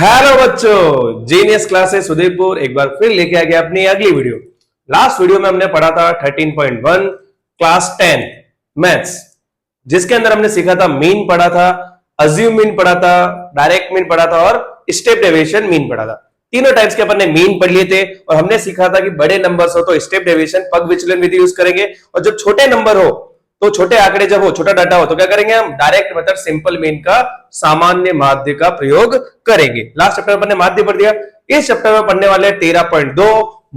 Hello बच्चों, genius classes Udaipur एक बार फिर लेके आ गया अपनी अगली वीडियो। लास्ट वीडियो में हमने पढ़ा था 13.1 क्लास 10 मैथ्स, जिसके अंदर हमने सीखा था मीन पढ़ा था, अज्यूम मीन पढ़ा था, डायरेक्ट मीन पढ़ा था और स्टेप डेविएशन मीन पढ़ा था। तीनों टाइप्स के अपन ने मीन पढ़ लिए थे और हमने सीखा था कि बड़े नंबर्स हो तो स्टेप डेविएशन पग विचलन विधि यूज करेंगे, और जब छोटे नंबर हो तो छोटे आंकड़े जब हो, छोटा डाटा हो, तो क्या करेंगे हम? डायरेक्ट मेथड सिंपल मीन का सामान्य माध्य का प्रयोग करेंगे। लास्ट चैप्टर में माध्य पढ़ दिया। इस चैप्टर में पढ़ने वाले 13.2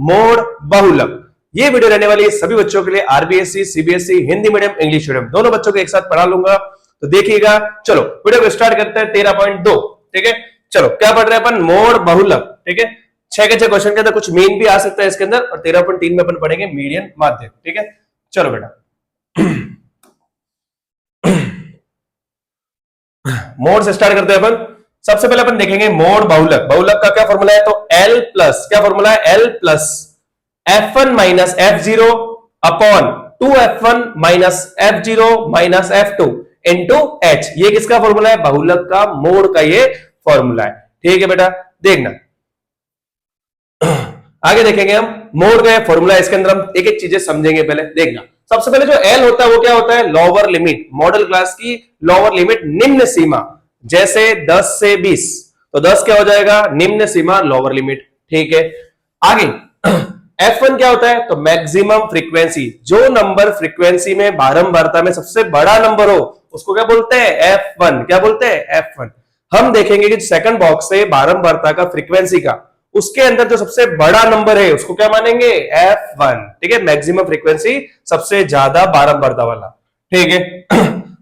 मोड बहुलक। ये वीडियो रहने वाली है सभी बच्चों के लिए, RBSE, CBSE, Hindi medium, English medium, दोनों बच्चों को एक साथ पढ़ा लूंगा, तो देखिएगा। चलो वीडियो को स्टार्ट करते हैं। 13.2, ठीक है। चलो क्या पढ़ रहे हैं अपन? मोड बहुलक, ठीक है। 6 के 6 क्वेश्चन के अंदर कुछ मीन भी आ सकता है इसके अंदर, और 13.3 में अपन पढ़ेंगे मीडियन माध्य, ठीक है। चलो बेटा मोड से स्टार्ट करते हैं अपन। सबसे पहले अपन देखेंगे मोड बहुलक। बहुलक का क्या फॉर्मूला है? तो L प्लस, क्या फॉर्मूला है? L plus F1 minus F0 upon 2F1 minus F0 minus F2 into H। ये किसका फॉर्मूला है? बहुलक का, मोड का ये फॉर्मूला है, ठीक है बेटा। देखना आगे देखेंगे हम मोड का फॉर्मूला। इसके अंदर हम एक एक चीजें समझेंगे। पहले देखना, सबसे पहले जो L होता है वो क्या होता है? लोअर लिमिट, मॉडल क्लास की लोअर लिमिट, निम्न सीमा। जैसे 10 से 20, तो 10 क्या हो जाएगा? निम्न सीमा, लोअर लिमिट, ठीक है। आगे F1 क्या होता है? तो मैक्सिमम फ्रीक्वेंसी। जो नंबर फ्रीक्वेंसी में बारंबारता में सबसे बड़ा नंबर हो उसको क्या बोलते हैं? F1। क्या बोलते हैं? F1। हम देखेंगे कि सेकंड बॉक्स से बारंबारता का, फ्रीक्वेंसी का, उसके अंदर जो सबसे बड़ा नंबर है उसको क्या मानेंगे? F1, ठीक है। मैक्सिमम फ्रीक्वेंसी, सबसे ज्यादा बारंबारता वाला, ठीक है।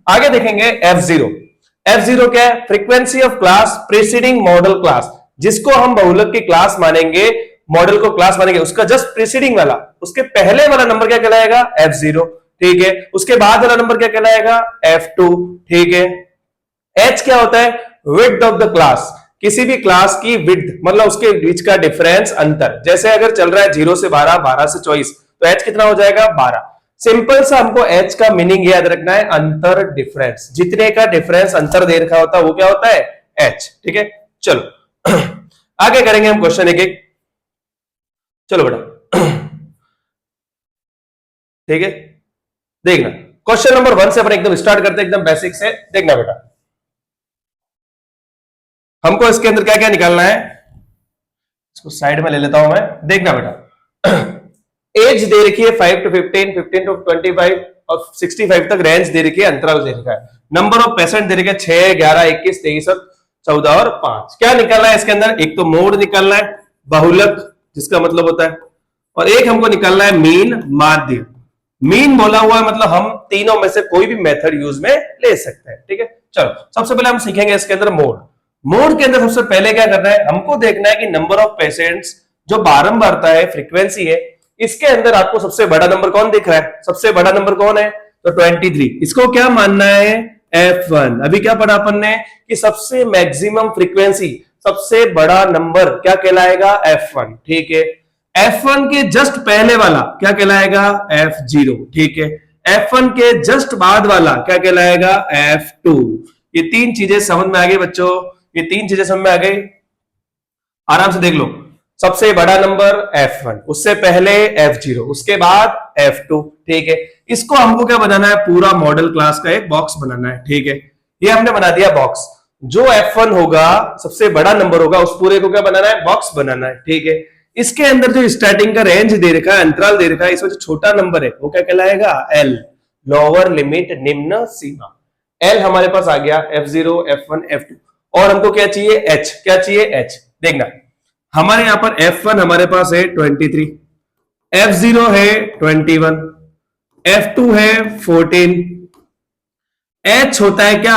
आगे देखेंगे F0। F0 क्या है? Frequency of class preceding model class. जिसको हम बहुलक की क्लास मानेंगे, मॉडल को क्लास मानेंगे, उसका जस्ट प्रीसीडिंग वाला, उसके पहले वाला नंबर क्या कहलाएगा? F0, ठीक है। उसके बाद वाला नंबर क्या कहलाएगा? F2, ठीक है। H क्या होता है? Width of the class. किसी भी क्लास की विड्थ मतलब उसके बीच का डिफरेंस, अंतर। जैसे अगर चल रहा है 0 से 12, 12 से 24, तो H कितना हो जाएगा? 12। सिंपल सा हमको H का मीनिंग याद रखना है, अंतर, डिफरेंस। जितने का डिफरेंस, अंतर दे रखा होता है वो क्या होता है? H, ठीक है। चलो आगे करेंगे हम क्वेश्चन एक एक। चलो बेटा ठीक है। देखना क्वेश्चन नंबर 1 से अपन एकदम स्टार्ट करते हैं, एकदम बेसिक से। देखना बेटा, हमको इसके अंदर क्या क्या निकालना है, इसको साइड में ले लेता हूं मैं। देखना बेटा, एज दे रखी है 5 to 15, 15 to 25 और 65 तक रेंज दे रखी है, अंतराल दे रखा है। नंबर ऑफ पेशेंट दे रखे 6, 11, 21, 23, 14 और 5। क्या निकालना है इसके अंदर? एक तो मोड निकालना है, बहुलक जिसका मतलब होता है, और एक हमको निकालना है मीन, माध्य। मीन बोला हुआ है मतलब हम तीनों में से कोई भी मेथड यूज में ले सकते हैं, ठीक है। चलो सबसे पहले हम सीखेंगे इसके अंदर मोड। मोड के अंदर सबसे पहले क्या करना है? हमको देखना है कि नंबर ऑफ पेशेंट्स जो बारंबारता है, फ्रीक्वेंसी है, इसके अंदर आपको सबसे बड़ा नंबर कौन दिख रहा है? सबसे बड़ा नंबर कौन है? तो 23। इसको क्या मानना है? F1। अभी क्या पढ़ा अपन ने कि सबसे मैक्सिमम फ्रीक्वेंसी, सबसे बड़ा नंबर क्या कहलाएगा? F1, ठीक है। F1 के जस्ट पहले वाला क्या कहलाएगा? F0, ठीक है। F1 के जस्ट बाद वाला क्या कहलाएगा? F2। ये तीन चीजें समझ में आ गई बच्चों? ये तीन चीजें समझ में आ गई? आराम से देख लो। सबसे बड़ा नंबर F1, उससे पहले F0, उसके बाद F2, ठीक है। इसको हमको क्या बनाना है? पूरा मॉडल क्लास का एक बॉक्स बनाना है, ठीक है। ये हमने बना दिया बॉक्स। जो F1 होगा, सबसे बड़ा नंबर होगा, उस पूरे को क्या बनाना है? बॉक्स बनाना है, ठीक है। इसके अंदर जो स्टार्टिंग का रेंज दे रखा है, अंतराल दे रखा है, इसमें जो छोटा नंबर है वो क्या कहलाएगा? L, लोअर लिमिट, निम्न सीमा। L हमारे पास आ गया, F0, F1, F2, और हमको क्या चाहिए? H। क्या चाहिए? H। देखना, हमारे यहां पर F1 हमारे पास है 23, F0 है 21, F2 है 14, H होता है क्या?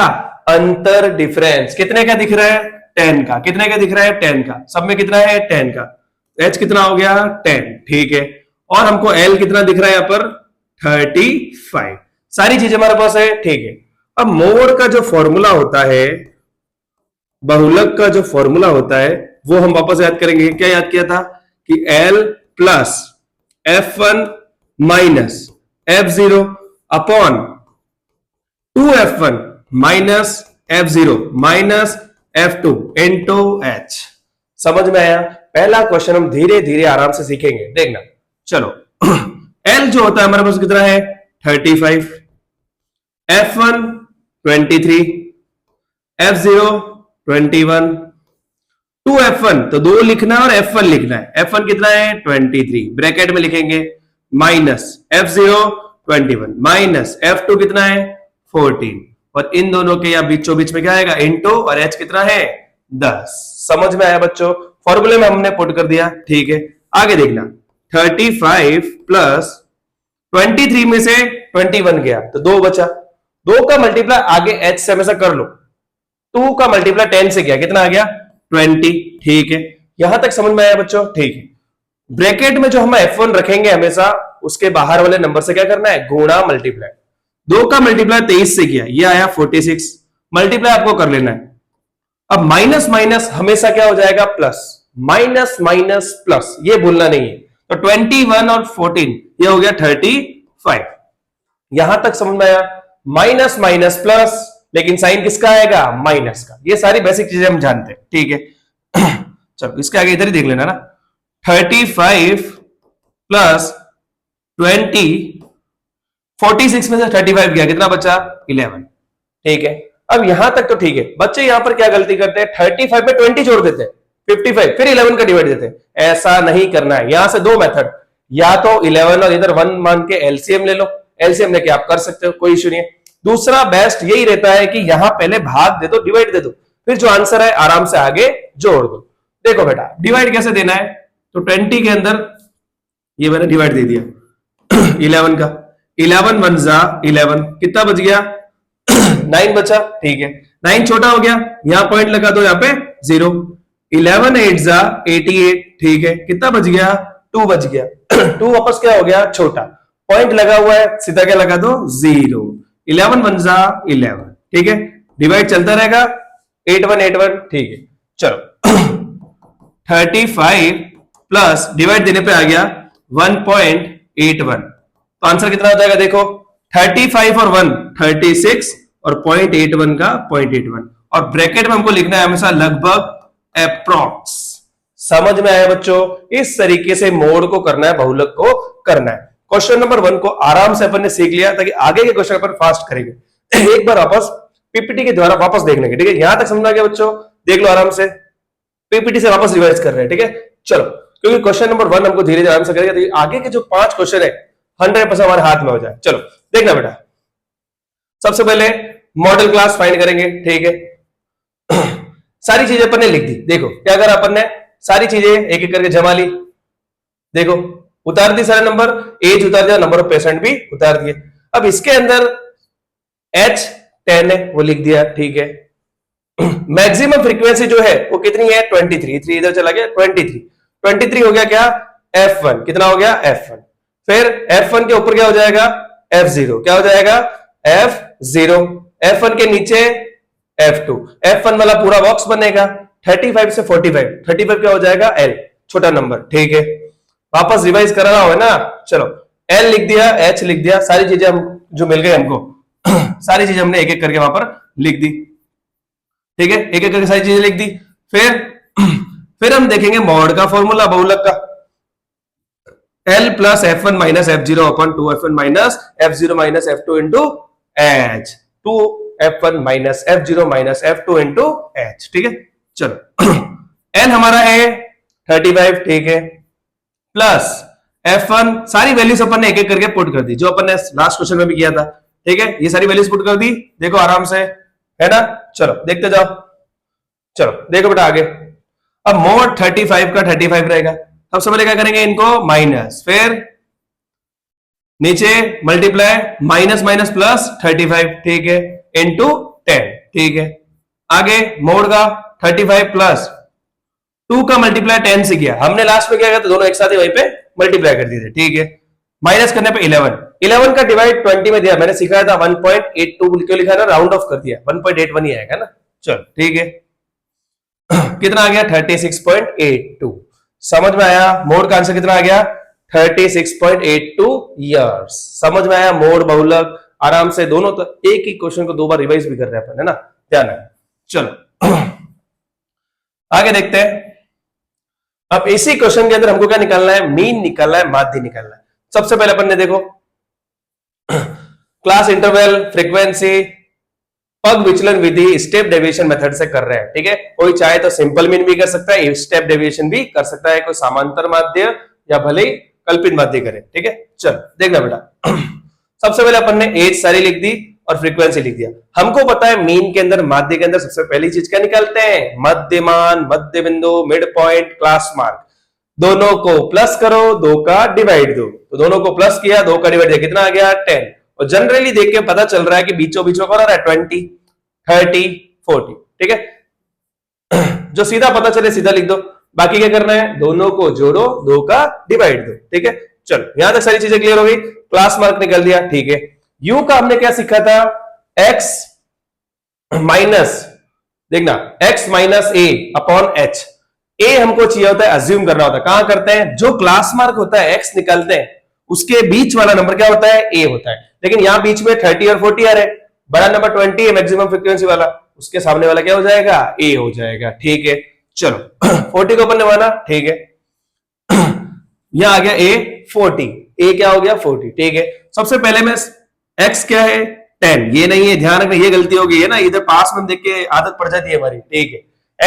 अंतर, डिफरेंस। कितने का दिख रहा है? 10 का। कितने का दिख रहा है? 10 का। सब में कितना है? 10 का। H कितना हो गया? 10, ठीक है। और हमको L कितना दिख रहा है यहां पर? 35। सारी चीजें हमारे पास है, ठीक है। अब मोड का जो फॉर्मूला होता है, बहुलक का जो फॉर्मूला होता है, वो हम वापस याद करेंगे। क्या याद किया था? कि L plus F1 minus F0 upon 2F1 minus F0 minus F2 into H। समझ में आया? पहला क्वेश्चन हम धीरे धीरे आराम से सीखेंगे, देखना। चलो L जो होता है हमारे पास कितना है 35, F1 23, F0 21, 2F1 तो 2 लिखना है और F1 लिखना है। F1 कितना है 23, ब्रैकेट में लिखेंगे माइनस F0 21 माइनस F2 कितना है 14, और इन दोनों के या बीचों बीच में क्या आएगा इनटू, और H कितना है 10। समझ में आया बच्चों? फॉर्मूले में हमने पुट कर दिया, ठीक है। आगे देखना 35 प्लस 23 में से 21 गया तो 2 बचा, 2 का मल्टीप्लाई आगे H से हमेशा कर लो, 2 का मल्टीप्लाई 10 से गया, कितना आ गया 20, ठीक है। यहां तक समझ में आया बच्चों? ठीक है। ब्रैकेट में जो हम F1 रखेंगे हमेशा उसके बाहर वाले नंबर से क्या करना है गुणा मल्टीप्लाई। 2 का मल्टीप्लाई 23 से किया, ये आया 46, मल्टीप्लाई आपको कर लेना है। अब माइनस माइनस हमेशा क्या हो जाएगा प्लस, माइनस माइनस प्लस, ये भूलना नहीं है। तो 21 और 14 ये हो गया 35। यहां तक समझ में आया? माइनस माइनस प्लस, लेकिन साइन किसका आएगा माइनस का। ये सारी बेसिक चीजें हम जानते हैं, ठीक है। चलो इसके आगे इधर ही देख लेना ना, 35 प्लस 20, 46 में से 35 गया, कितना बचा 11, ठीक है। अब यहां तक तो ठीक है। बच्चे यहां पर क्या गलती करते हैं 35 में 20 जोड़ देते हैं 55, फिर 11 का डिवाइड देते हैं। ऐसा नहीं करना है। यहां से 2 मेथड, या तो 11 और इधर 1 मान के एलसीएम ले लो, एलसीएम लेके आप कर सकते हो, कोई इश्यू नहीं है। दूसरा बेस्ट यही रहता है कि यहां पहले भाग दे दो, डिवाइड दे दो, फिर जो आंसर है आराम से आगे जोड़ दो। देखो बेटा डिवाइड कैसे देना है, तो 20 के अंदर ये मैंने डिवाइड दे दिया 11 का, 11 1 जा 11, कितना बच गया 9 बचा, ठीक है। 9 छोटा हो गया, यहां पॉइंट लगा दो, यहां पे 0, 11 8 जा 88, ठीक है। कितना बच गया 2 बच गया 2 वापस क्या हो गया छोटा, पॉइंट लगा हुआ है, सीधा क्या लगा दो 0, 11 1 जा 11, ठीक है। डिवाइड चलता रहेगा 8 1 8 1, ठीक है। चलो 35 प्लस डिवाइड देने पे आ गया 1.81, तो आंसर कितना हो जाएगा देखो 35 और 1 36 और 0.81 का 0.81, और ब्रैकेट में हमको लिखना है हमेशा लगभग अप्रॉक्स। समझ में आया बच्चों? इस तरीके से मोड को करना है, बहुलक को करना है। क्वेश्चन नंबर 1 को आराम से अपन ने सीख लिया, ताकि आगे के क्वेश्चन अपन फास्ट करेंगे। एक बार वापस पीपीटी के द्वारा वापस देख लेंगे, ठीक है। यहां तक समझ आ गया बच्चों? देख लो आराम से, पीपीटी से वापस रिवाइज कर रहे हैं, ठीक है। चलो क्योंकि क्वेश्चन नंबर 1 हमको धीरे धीरे आराम से करेंगे, तो आगे के जो 5 क्वेश्चन है 100% हमारे हाथ में हो जाए। चलो देखना बेटा, सबसे पहले मॉडल क्लास फाइंड करेंगे, ठीक है। सारी चीजें अपन ने लिख दी। देखो क्या करा अपन ने, सारी चीजें एक एक करके जमा ली। देखो उतार दी सारे नंबर, एज उतार दिया, नंबर ऑफ पेशेंट भी उतार दिए। अब इसके अंदर H 10 है, वो लिख दिया, ठीक है। मैक्सिमम फ्रीक्वेंसी जो है वो कितनी है 23, 3 इधर चला गया 23 हो गया क्या F1, कितना हो गया F1। फिर F1 के ऊपर क्या हो जाएगा F0, क्या हो जाएगा F0, F1 के नीचे F2, F1 वाला पूरा बॉक्स बनेगा 35 से 45, 35 क्या हो जाएगा L, छोटा नंबर, ठीक है। वापस रिवाइज कराना हो ना, चलो L लिख दिया, H लिख दिया, सारी चीजें हम जो मिल गई हमको सारी चीजें हमने एक एक करके वहां पर लिख दी, ठीक है। एक एक करके सारी चीजें लिख दी। फिर हम देखेंगे मॉड का फॉर्मूला, बहुलक का, L plus F1 minus F0 upon 2F1 minus F0 minus F2 into H, 2F1 minus F0 minus F2 into H, ठीक है। चलो L हमारा है 35, ठीक है, प्लस F1, सारी वैल्यूज अपन ने एक एक करके पुट कर दी, जो अपन ने लास्ट क्वेश्चन में भी किया था, ठीक है। ये सारी वैल्यूज पुट कर दी, देखो आराम से, है ना। चलो देखते जाओ, चलो देखो बेटा आगे। अब मोड 35 का 35 रहेगा, अब सबसे पहले क्या करेंगे इनको माइनस, फिर नीचे मल्टीप्लाई, माइनस माइनस प्लस 35, ठीक है, इंटू 10, ठीक है। आगे मोड का 35 प्लस 2 का मल्टीप्लाई 10 से किया, हमने लास्ट में क्या किया था, दोनों एक साथ ही वहीं पे मल्टीप्लाई कर दिए थे, ठीक है। माइनस करने पे 11 का डिवाइड 20 में दिया, मैंने सिखाया था 1.82 क्यों लिखा है ना, राउंड ऑफ कर दिया, 1.81 ही आएगा ना। चलो ठीक है, कितना आ गया 36.82। समझ में आया? मोड का आंसर कितना आ गया 36.82 ईयर्स। समझ में आया? मोड बहुलक आराम से दोनों, तो एक ही क्वेश्चन को 2 बार रिवाइज भी कर रहे हैं अपन, है ना, ध्यान है। चलो आगे देखते हैं। अब इसी क्वेश्चन के अंदर हमको क्या निकालना है, मीन निकालना है, माध्य निकालना है। सबसे पहले अपन ने देखो क्लास इंटरवल, फ्रीक्वेंसी, पग विचलन विधि स्टेप डेविएशन मेथड से कर रहे हैं, ठीक है। कोई चाहे तो सिंपल मीन भी कर सकता है, स्टेप डेविएशन भी कर सकता है, कोई समांतर माध्य या भले ही कल्पित माध्य करे, ठीक है। चल देखना बेटा सबसे पहले अपन ने एज सारी लिख दी और फ्रीक्वेंसी लिख दिया। हमको पता है मीन के अंदर, माध्य के अंदर सबसे पहली चीज क्या निकालते हैं, मध्यमान, मध्य बिंदु, मिड पॉइंट, क्लास मार्क। दोनों को प्लस करो, 2 का डिवाइड दो, तो दोनों को प्लस किया, 2 का डिवाइड दिया, कितना आ गया 10। और जनरली देख के पता चल रहा है कि बीचों बीच में कौन आ रहा है 20, 30, 40, ठीक है। जो सीधा पता चले सीधा लिख दो, बाकी क्या करना है, दोनों को जोड़ो, 2 का डिवाइड दो, ठीक है। चलो यहां तक सारी चीजें क्लियर हो गई। क्लास मार्क निकल दिया, ठीक है। यू का हमने क्या सीखा था, x माइनस, देखना x माइनस ए अपॉन एच। ए हमको चाहिए होता है, अज्यूम करना होता है, कहां करते हैं, जो क्लास मार्क होता है x निकालते हैं उसके बीच वाला नंबर क्या होता है, ए होता है। लेकिन यहां बीच में 30 और 40 आ रहे, बड़ा नंबर 20 है मैक्सिमम फ्रीक्वेंसी वाला, उसके सामने वाला क्या हो जाएगा, ए हो जाएगा, ठीक है। चलो 40 को अपन ने माना, ठीक है। यहां आ गया ए 40, ए क्या हो गया 40, ठीक है। सबसे पहले में x क्या है 10, ये नहीं है, ध्यान रखना ये गलती होगी है ना, इधर पास में देख के आदत पड़ जाती है हमारी, ठीक है।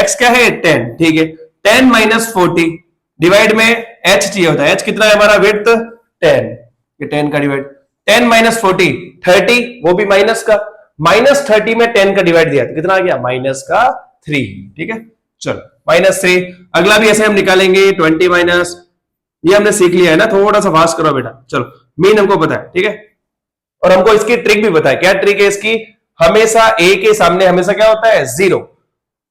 x क्या है 10, ठीक है। 10 माइनस 40 डिवाइड में h चाहिए होता है, h कितना है हमारा, विड्थ 10, ये 10 का डिवाइड, 10 माइनस 40 30, वो भी माइनस का, माइनस 30 में 10 का डिवाइड दिया तो कितना आ गया, माइनस का 3, ठीक है। चलो माइनस 3, अगला भी ऐसे हम निकालेंगे 20 माइनस, ये हमने सीख लिया है ना, थोड़ा सा फास्ट करो बेटा। चलो मीन हमको पता है, ठीक है। और हमको इसकी ट्रिक भी पता है, क्या ट्रिक है इसकी, हमेशा a के सामने हमेशा क्या होता है 0,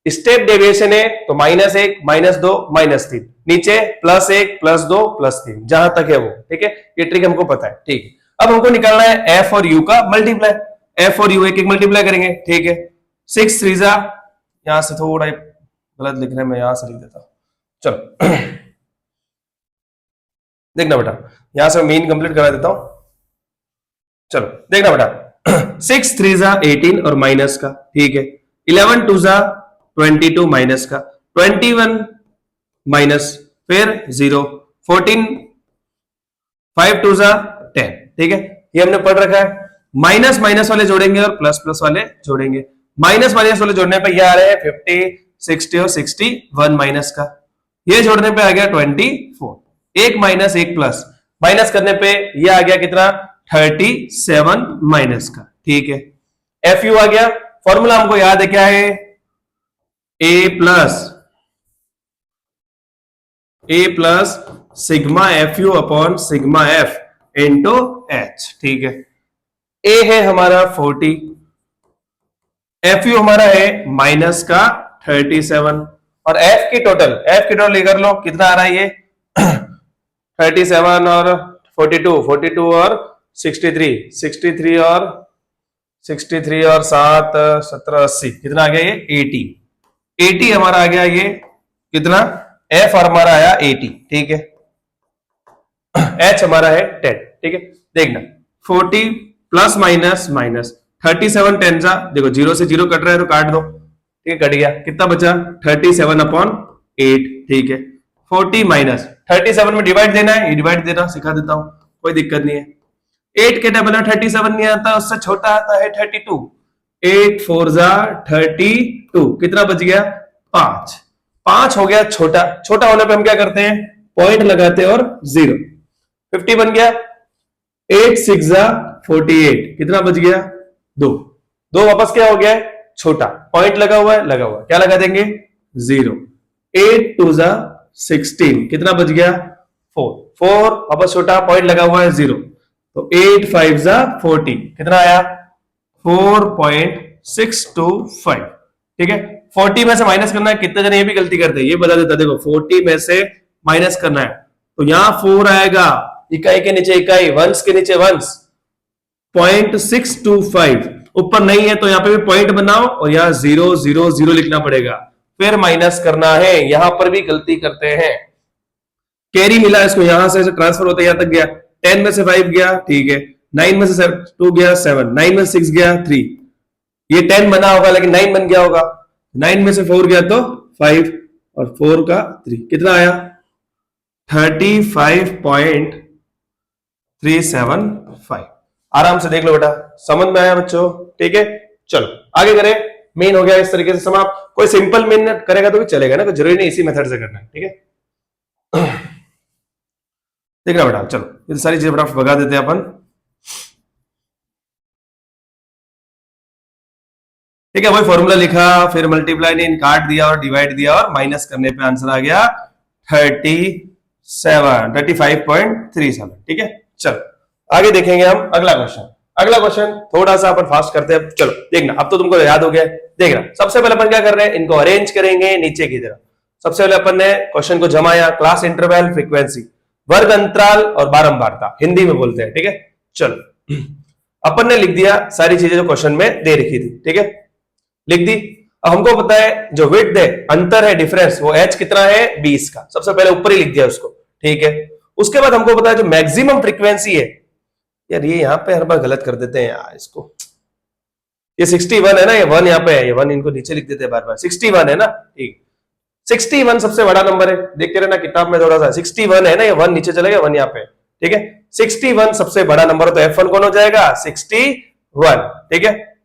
स्टेप डेविएशन है तो -1, -2, -3, नीचे +1, +2, +3, जहां तक है वो, ठीक है। ये ट्रिक हमको पता है, ठीक है। अब हमको निकालना है f और u का मल्टीप्लाई, f और u एक एक मल्टीप्लाई करेंगे, ठीक है। 6 3 जा, यहां से थोड़ा गलत लिख रहे हैं, मैं यहां से लिख देता हूं, चलो देखना बेटा, यहां से मीन कंप्लीट करा देता हूं, चलो देखना बेटा 6 3 जा 18 और माइनस का, ठीक है। 11 2 जा 22 माइनस का, 21 माइनस, फिर 0, 14 5 2 जा 10, ठीक है। ये हमने पढ़ रखा है। माइनस माइनस वाले जोड़ेंगे और प्लस प्लस वाले जोड़ेंगे, माइनस माइनस वाले जोड़ने पे ये आ रहे हैं 50, 60 और 61 माइनस का, ये जोड़ने पे आ गया 24, एक माइनस एक प्लस, माइनस करने पे ये आ गया कितना 37 माइनस का, ठीक है। एफ यू आ गया, फॉर्मूला हमको याद है क्या है, a plus sigma f u upon sigma f into h, ठीक है। ए है हमारा 40, एफ यू हमारा है माइनस का 37 और एफ की टोटल लेकर लो, कितना आ रहा है ये 37 और 42 और 63 और 7 17 80, कितना आ गया ये 80 हमारा आ गया, ये कितना एफ और हमारा आया 80, ठीक है। एच हमारा है 10, ठीक है। देखना 40 प्लस माइनस माइनस 37 10 जा, देखो 0 से 0 कट रहा है तो काट दो, ठीक है, कट गया, कितना बचा 37 अपॉन 8, ठीक है। 40 माइनस 37 में डिवाइड देना है, ये डिवाइड देना सिखा देता हूं, कोई दिक्कत नहीं है। 8 के डबल 37 नहीं आता, उससे छोटा आता है 32, 8 4 जा 32, कितना बच गया 5 हो गया, छोटा होने पे हम क्या करते हैं पॉइंट लगाते हैं और 0, 50 बन गया। 8 6 जा 48, कितना बच गया 2 वापस क्या हो गया छोटा, पॉइंट लगा हुआ है, क्या लगा देंगे 0। 8 2 जा 16, कितना बच गया 4 वापस छोटा, पॉइंट लगा हुआ है 0, तो 8 5 जा 40, कितना आया 4.625, ठीक है। 40 में से माइनस करना है, कितने जने ये भी गलती करते हैं, ये बता देता, देखो 40 में से माइनस करना है तो यहां 4 आएगा, इकाई के नीचे इकाई, वंस के नीचे वंस, 0.625, ऊपर नहीं है तो यहां पे भी पॉइंट बनाओ और यहां 0 0 0 लिखना पड़ेगा, फिर माइनस करना है, यहां पर भी गलती करते हैं। कैरी मिला इसको, यहां से ट्रांसफर होता है यहां तक गया, 10 में से 5 गया, ठीक है, 9 में से 2 गया 7, 9 में से 6 गया 3, ये 10 बना होगा लेकिन 9 बन गया होगा, 9 में से 4 गया तो 5, और 4 का 3, कितना आया 35.375। आराम से देख लो बेटा, समझ में आया बच्चों? ठीक है, चलो आगे करें। मेन हो गया इस तरीके से समाप्त। कोई सिंपल मेन करेगा तो भी चलेगा ना, कोई जरूरी नहीं इसी मेथड से करना है। ठीक है, देख रहा बेटा, चलो ये सारी चीजें फटाफट भगा देते हैं अपन। ठीक है, वही फॉर्मूला लिखा, फिर मल्टीप्लाई नहीं काट दिया और डिवाइड दिया और माइनस करने पे आंसर आ गया 35.37। ठीक है, चलो आगे देखेंगे हम अगला क्वेश्चन। अगला क्वेश्चन थोड़ा सा अपन फास्ट करते हैं। चलो देखना, अब तो तुमको याद हो गया। देखना, सबसे पहले अपन क्या कर रहे हैं, इनको अरेंज करेंगे नीचे की तरफ। सबसे पहले अपन ने क्वेश्चन को जमाया, क्लास इंटरवल, फ्रीक्वेंसी, वर्ग अंतराल और बारंबारता, हिंदी में बोलते हैं। ठीक है, चलो अपन ने लिख दिया सारी चीजें जो क्वेश्चन में दे रखी थी। ठीक है, लिख दी। अब हमको पता है जो विड्थ है, अंतर है, डिफरेंस, वो h कितना है 20 का। सबसे पहले ऊपर ही लिख दिया उसको। ठीक है, उसके बाद हमको पता है जो मैक्सिमम फ्रीक्वेंसी है, यार ये यहां पे हर बार गलत कर देते हैं यार इसको, ये 61 है ना, ये 1 यहाँ पे है, ये 1 इनको नीचे लिख देते हैं बार बार। 61 है ना, ठीक, 61 सबसे बड़ा नंबर है, देखते रहना किताब में थोड़ा सा। 61 है ना, ये 1 नीचे चले गया, 1 यहाँ पे। ठीक है, 61 सबसे बड़ा नंबर, तो F1 कौन हो जाएगा 61। ठीक है,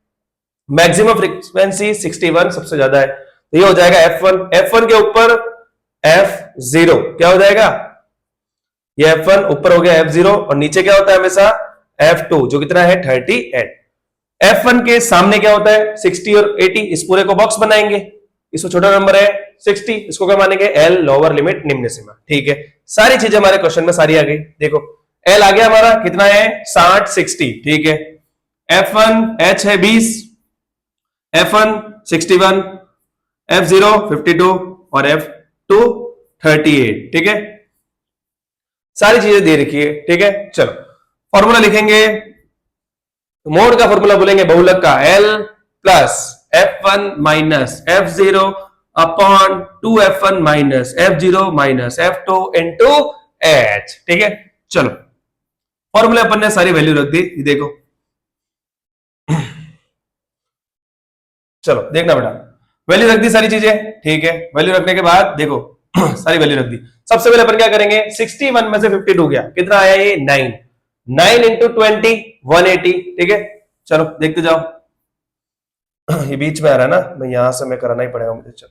मैक्सिमम फ्रीक्वेंसी 61 सबसे ज्यादा है, तो ये हो जाएगा F1। F1 के ऊपर F0 क्या हो जाएगा, ये F1 ऊपर हो गया F0 और नीचे क्या होता है हमेशा F2 जो कितना है 38। F1 के सामने क्या होता है 60 और 80, इस पूरे को बॉक्स बनाएंगे, इसको छोटा नंबर है 60, इसको क्या मानेंगे L लोअर लिमिट निम्न सीमा। ठीक है, सारी चीजें हमारे क्वेश्चन में सारी आ गई। देखो L आ गया हमारा कितना है 60 60। ठीक है, F1 H है 20, F1 61, F0 52 और F2 38। ठीक है, सारी चीजें दे रखी है। ठीक है, चलो फॉर्मूला लिखेंगे, मोड का फॉर्मूला बोलेंगे बहुलक का, L plus F1 minus F0 upon 2F1 minus F0 minus F2 into H। ठीक है, चलो फॉर्मूले अपन ने सारी वैल्यू रख दी, देखो चलो देखना बेटा, वैल्यू रख दी सारी चीजें। ठीक है, वैल्यू रखने के बाद देखो सारी वैल्यू रख दी। सबसे पहले अपन क्या करेंगे, 61 में से 52 गया, कितना आया ये 9, 9 इंटू 20 180। ठीक है, चलो देखते जाओ, ये बीच में आ रहा है ना, मैं यहां से मैं कराना ही पड़ेगा मुझे। चलो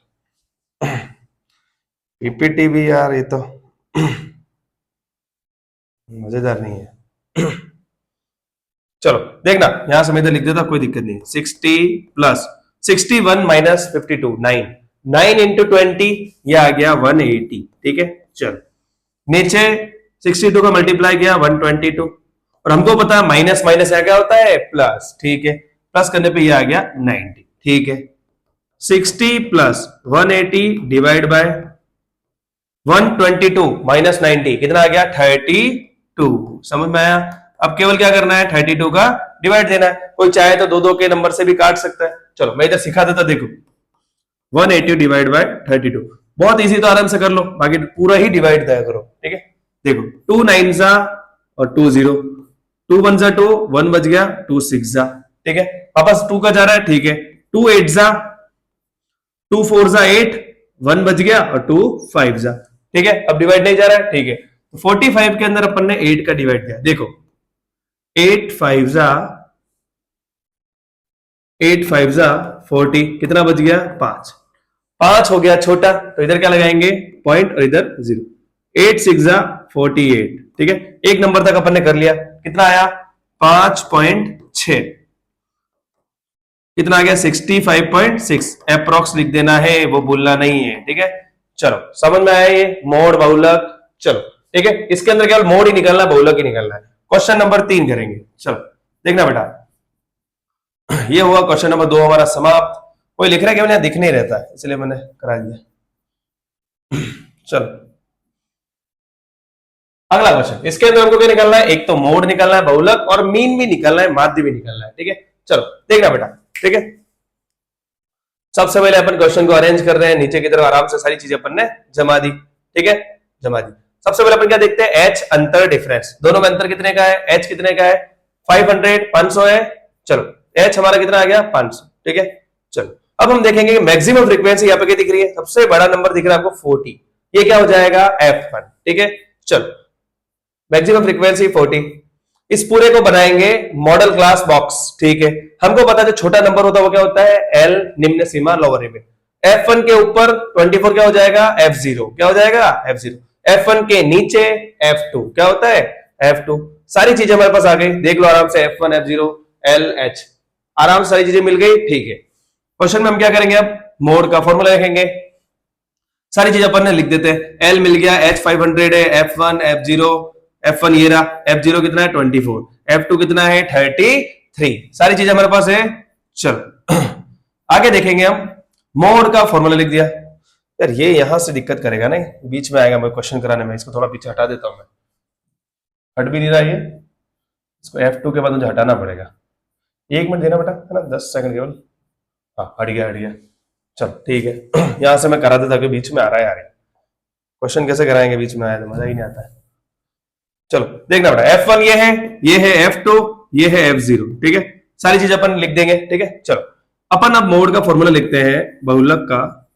पीपीटी भी यार ये तो मजेदार नहीं है। चलो देखना, यहां से मैं इधर लिख देता, कोई दिक्कत नहीं। 60 प्लस 61 माइनस 52 9, 9 इंटू 20 ये आ गया 180। ठीक है, चलो नीचे 62 का मल्टीप्लाई किया 122 और हमको पता है माइनस माइनस क्या होता है प्लस। ठीक है, प्लस करने पे ये आ गया 90। ठीक है, 60 प्लस 180 डिवाइड बाय 122 माइनस 90 कितना आ गया 32। समझ में आया? अब केवल क्या करना है 32 का डिवाइड देना है। कोई चाहे तो दो दो के नंबर से भी काट सकता है। चलो मैं इधर सिखा देता, देखो 180 डिवाइड बाय 32 बहुत इजी, तो आराम से कर लो, बाकी पूरा ही डिवाइड दिया करो। ठीक है, देखो 2 9 जा और 2 0, 2 1 जा 2, 1 बच गया, 2 6 जा। ठीक है, वापस 2 का जा रहा है। ठीक है, 2 8 जा, 2 4 जा 8, 1 बच गया और 2 5 जा। ठीक है, अब डिवाइड नहीं जा रहा है। ठीक है, 45 के अंदर अपन ने 8 का डिवाइड किया, देखो 8 5 जा 40, कितना बच गया 5, 5 हो गया छोटा, तो इधर क्या लगाएंगे पॉइंट और इधर 0। 8 6 जा 48। ठीक है, एक नंबर तक अपन ने कर लिया, कितना आया 5.6, कितना आ गया 65.6। अप्रोक्स लिख देना है, वो भूलना नहीं है। ठीक है, चलो समझ में आया ये मोड बहुलक। चलो ठीक है, इसके अंदर केवल मोड ही निकलना है, बहुलक ही निकलना है। क्वेश्चन नंबर 3 करेंगे। चलो देखना बेटा, ये हुआ क्वेश्चन नंबर 2 हमारा समाप्त। कोई लिख रहा है केवल यहां दिख नहीं रहता है, इसलिए मैंने करा दिया। चलो अगला क्वेश्चन, इसके अंदर हमको क्या निकलना है, एक तो मोड निकलना है बहुलक और मीन भी निकलना है, माध्य भी निकलना है। ठीक है, चलो देखना बेटा। ठीक है, सबसे पहले अपन क्वेश्चन को अरेंज कर रहे हैं, नीचे की तरफ आराम से सारी चीजें अपन ने जमा दी। ठीक है, जमा दी। सबसे पहले अपन क्या देखते हैं, एच अंतर डिफरेंस, दोनों में अंतर कितने का है, एच कितने का है 500 है। चलो एच हमारा कितना आ गया 500। ठीक है, चलो अब हम देखेंगे कि मैक्सिमम फ्रीक्वेंसी यहाँ पे क्या दिख रही है, सबसे बड़ा नंबर दिख रहा है आपको 40, ये क्या हो जाएगा F1। ठीक है, चलो मैक्सिमम फ्रीक्वेंसी 40, इस पूरे को बनाएंगे मॉडल क्लास बॉक्स। ठीक है, हमको पता है जो छोटा नंबर होता है वो क्या होता है L, निम्न सीमा लोअर लिमिट। F1 के ऊपर 24 क्या हो जाएगा F0, क्या हो जाएगा F0। F1 के नीचे F2 क्या होता है F2। सारी चीजें हमारे पास आ गई, देख लो आराम से, F1 F0 L H, आराम से सारी चीजें मिल गई। ठीक है, क्वेश्चन में हम क्या करेंगे, अब मोड का फॉर्मूला लिखेंगे, सारी चीज अपन ने लिख देते हैं। L मिल गया, H 500 है, F1 F0, F1 ये रहा, F0 कितना है 24, F2 कितना है 33, सारी चीज हमारे पास है। चलो आगे देखेंगे हम, मोड का फॉर्मूला लिख दिया। यार ये यहां से दिक्कत करेगा नहीं, बीच में आएगा मैं क्वेश्चन कराने में, इसको थोड़ा पीछे हटा देता हूं मैं, हट भी नहीं रहा ये, इसको F2 के बाद मुझे हटाना पड़ेगा। 1 मिनट देना बेटा, है ना, 10 सेकंड केवल। हाँ हट गया हट गया, चलो ठीक है। यहां से मैं करा देता कि बीच में आ रहा है यार, क्वेश्चन कैसे कराएंगे बीच में आया तो मजा ही नहीं आता है। चलो देखना बेटा, F1 ये है F2, ये है F0। ठीक है, सारी चीज अपन लिख देंगे। ठीक है, चलो अपन अब मोड का फॉर्मूला लिखते हैं बहुलक का।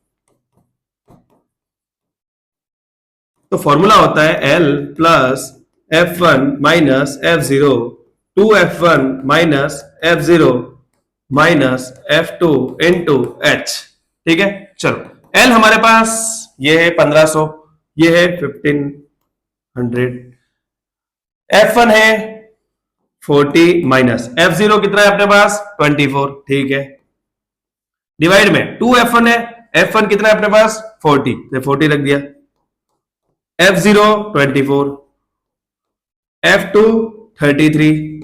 तो फॉर्मूला होता है L plus F1 minus F0 2F1 minus F0 minus F2 into H। ठीक है, चलो L हमारे पास ये है 1500, ये है 1500, F1 है 40 माइनस F0 कितना है अपने पास 24। ठीक है, डिवाइड में 2F1 है, F1 कितना है अपने पास 40, तो 40 रख दिया, F0 24, F2 33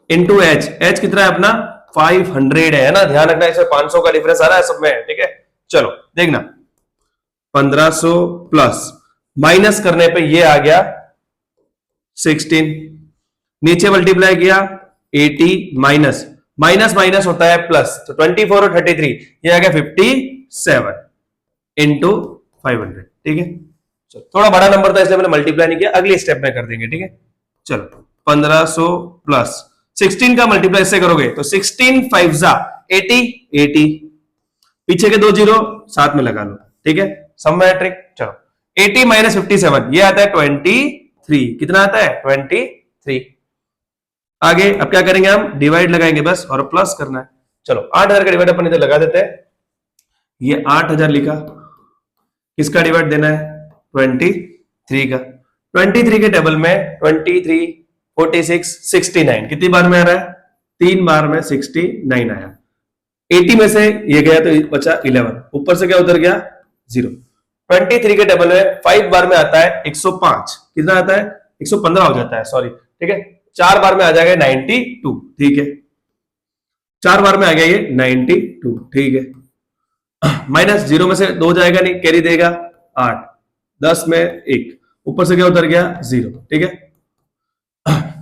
इंटू H कितना है अपना 500 है ना, ध्यान रखना इसमें 500 का डिफरेंस आ रहा है सब में। ठीक है, चलो देखना 1500 प्लस माइनस करने पे ये आ गया 16, नीचे मल्टीप्लाई किया 80 माइनस माइनस माइनस होता है प्लस, तो 24 और 33 ये आ गया 57 इंटू 500। ठीक है, चलो थोड़ा बड़ा नंबर था इसलिए मैंने मल्टीप्लाई नहीं किया, अगले स्टेप में कर देंगे। ठीक है, चलो 1500 प्लस 16 का मल्टीप्लाई इससे करोगे तो 16 5 जा 80 80, पीछे के 2 जीरो साथ में लगा लो। ठीक है, सम मैट्रिक। चलो 80 माइनस 57 ये आता है 23, कितना आता है 23। आगे अब क्या करेंगे हम, डिवाइड लगाएंगे बस और प्लस करना है। चलो 8000 का डिवाइड अपन इधर लगा देते हैं, ये 8000 लिखा, किसका डिवाइड देना है 23 का। 23 के टेबल में 23 46 69 कितनी बार में आ रहा है, 3 बार में 69 आया। 80 में से ये गया तो बचा 11, ऊपर से क्या उतर गया 0। 23 के टेबल में 5 बार में आता है 105, कितना आता है 115 हो जाता है, सॉरी। ठीक है, 4 बार में आ जाएगा 92। ठीक है, 4 बार में आ गया ये 92। ठीक है, माइनस 0 में से 2 जाएगा नहीं, कैरी देगा 8, 10 में 1, ऊपर से क्या उतर गया 0। ठीक है,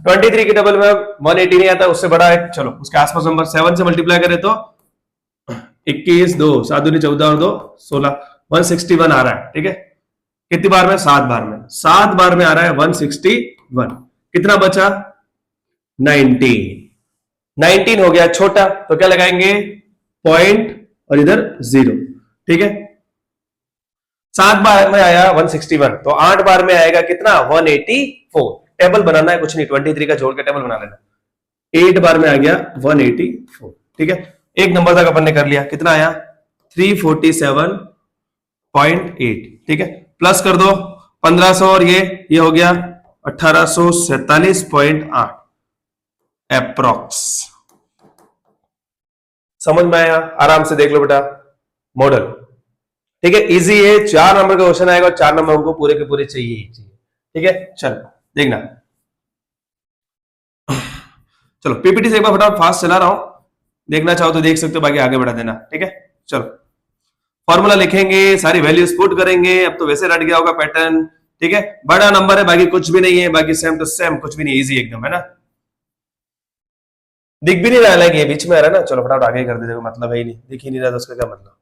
23 के टेबल में 180 नहीं आता, उससे बड़ा है। चलो उसके आसपास नंबर 7 से मल्टीप्लाई करें तो 21 2 7 दूनी 14 और 2 16, 161 आ रहा है। ठीक है, कितनी बार में 7 बार में, 7 बार में आ रहा है 161, कितना बचा 19 हो गया छोटा, तो क्या लगाएंगे पॉइंट और इधर 0। ठीक है, 7 बार में आया 161, तो 8 बार में आएगा कितना 184। टेबल बनाना है कुछ नहीं, 23 का जोड़ के टेबल बना लेना। 8 बार में आ गया 184। ठीक है, एक नंबर तक अपन ने कर लिया, कितना आया 347.8। ठीक है, प्लस कर दो 1500 और ये हो गया 1847.8 एप्रोक्स। समझ में आया, आराम से देख लो बेटा मॉडल। ठीक है, इजी है, 4 नंबर का क्वेश्चन आएगा और 4 नंबर हमको पूरे के पूरे चाहिए ही चाहिए। ठीक है, चलो देखना, चलो पीपीटी से एक बार फटाफट फास्ट चला रहा हूं, देखना चाहो तो देख सकते हो, बाकी आगे बढ़ा देना। ठीक है, चलो फॉर्मूला लिखेंगे, सारी वैल्यूज पुट करेंगे। अब तो वैसे रट गया होगा पैटर्न। ठीक है, बड़ा नंबर है, बाकी कुछ भी नहीं है, बाकी सेम टू सेम, कुछ भी नहीं, इजी एकदम, है ना, दिख भी नहीं रहा है, ये बीच में आ रहा है ना। चलो फटाफट आगे कर दे, मतलब है ही नहीं, दिख ही नहीं रहा तो उसका क्या मतलब।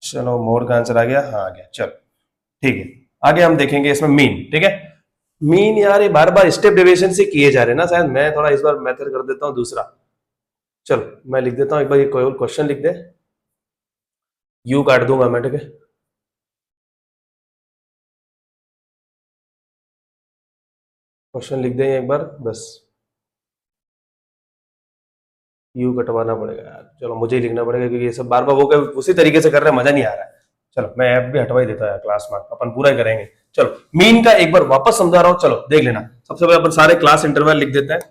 चलो मोड का आंसर आ गया, हाँ आ गया, चलो ठीक है। आगे हम देखेंगे इसमें मीन। ठीक है, मीन यार ये बार बार स्टेप डेविएशन से किए जा रहे हैं ना, शायद मैं थोड़ा इस बार मेथड कर देता हूं दूसरा। चलो मैं लिख देता हूं एक बार, ये कोई और क्वेश्चन लिख दे, यू काट दूंगा मैं, ठीक है। क्वेश्चन लिख देंगे एक बार बस, यू कटवाना पड़ेगा यार, चलो मुझे ही लिखना पड़ेगा क्योंकि ये सब बार बार वो उसी तरीके से कर रहे हैं, मजा नहीं आ रहा है। चलो मैं ऐप भी हटवा ही देता है, क्लास मार्क अपन पूरा ही करेंगे। चलो मीन का एक बार वापस समझा रहा हूं, चलो देख लेना। सबसे पहले अपन सारे क्लास इंटरवल लिख देते हैं।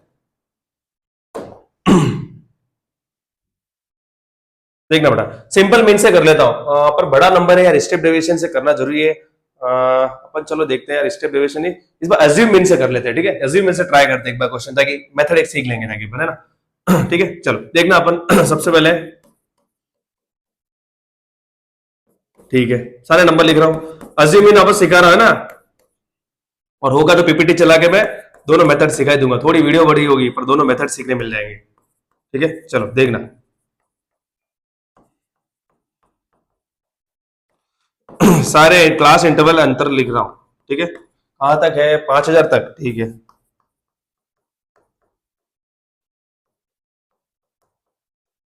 देखना बेटा, सिंपल मीन से कर लेता हूं, पर बड़ा नंबर है यार, स्टेप डेविएशन से करना जरूरी है। अपन चलो देखते हैं यार, स्टेप डेविएशन ही इस बार अज्यूम मीन से कर लेते हैं, ठीक है। अज्यूम मीन से ट्राई करते हैं एक बार क्वेश्चन, ताकि मेथड एक सीख लेंगे ताकि, है ना। ठीक है चलो देखना अपन सबसे पहले, ठीक है सारे नंबर लिख रहा हूं, अज्यूम मीन वापस सिखा रहा है ना, और होगा तो पीपीटी चला के मैं दोनों मेथड सिखा दूंगा, थोड़ी वीडियो बड़ी होगी पर दोनों मेथड सीखने मिल जाएंगे, ठीक है। चलो देखना, सारे क्लास इंटरवल अंतर लिख रहा हूं, ठीक है। कहां तक है, 5000 तक, ठीक है।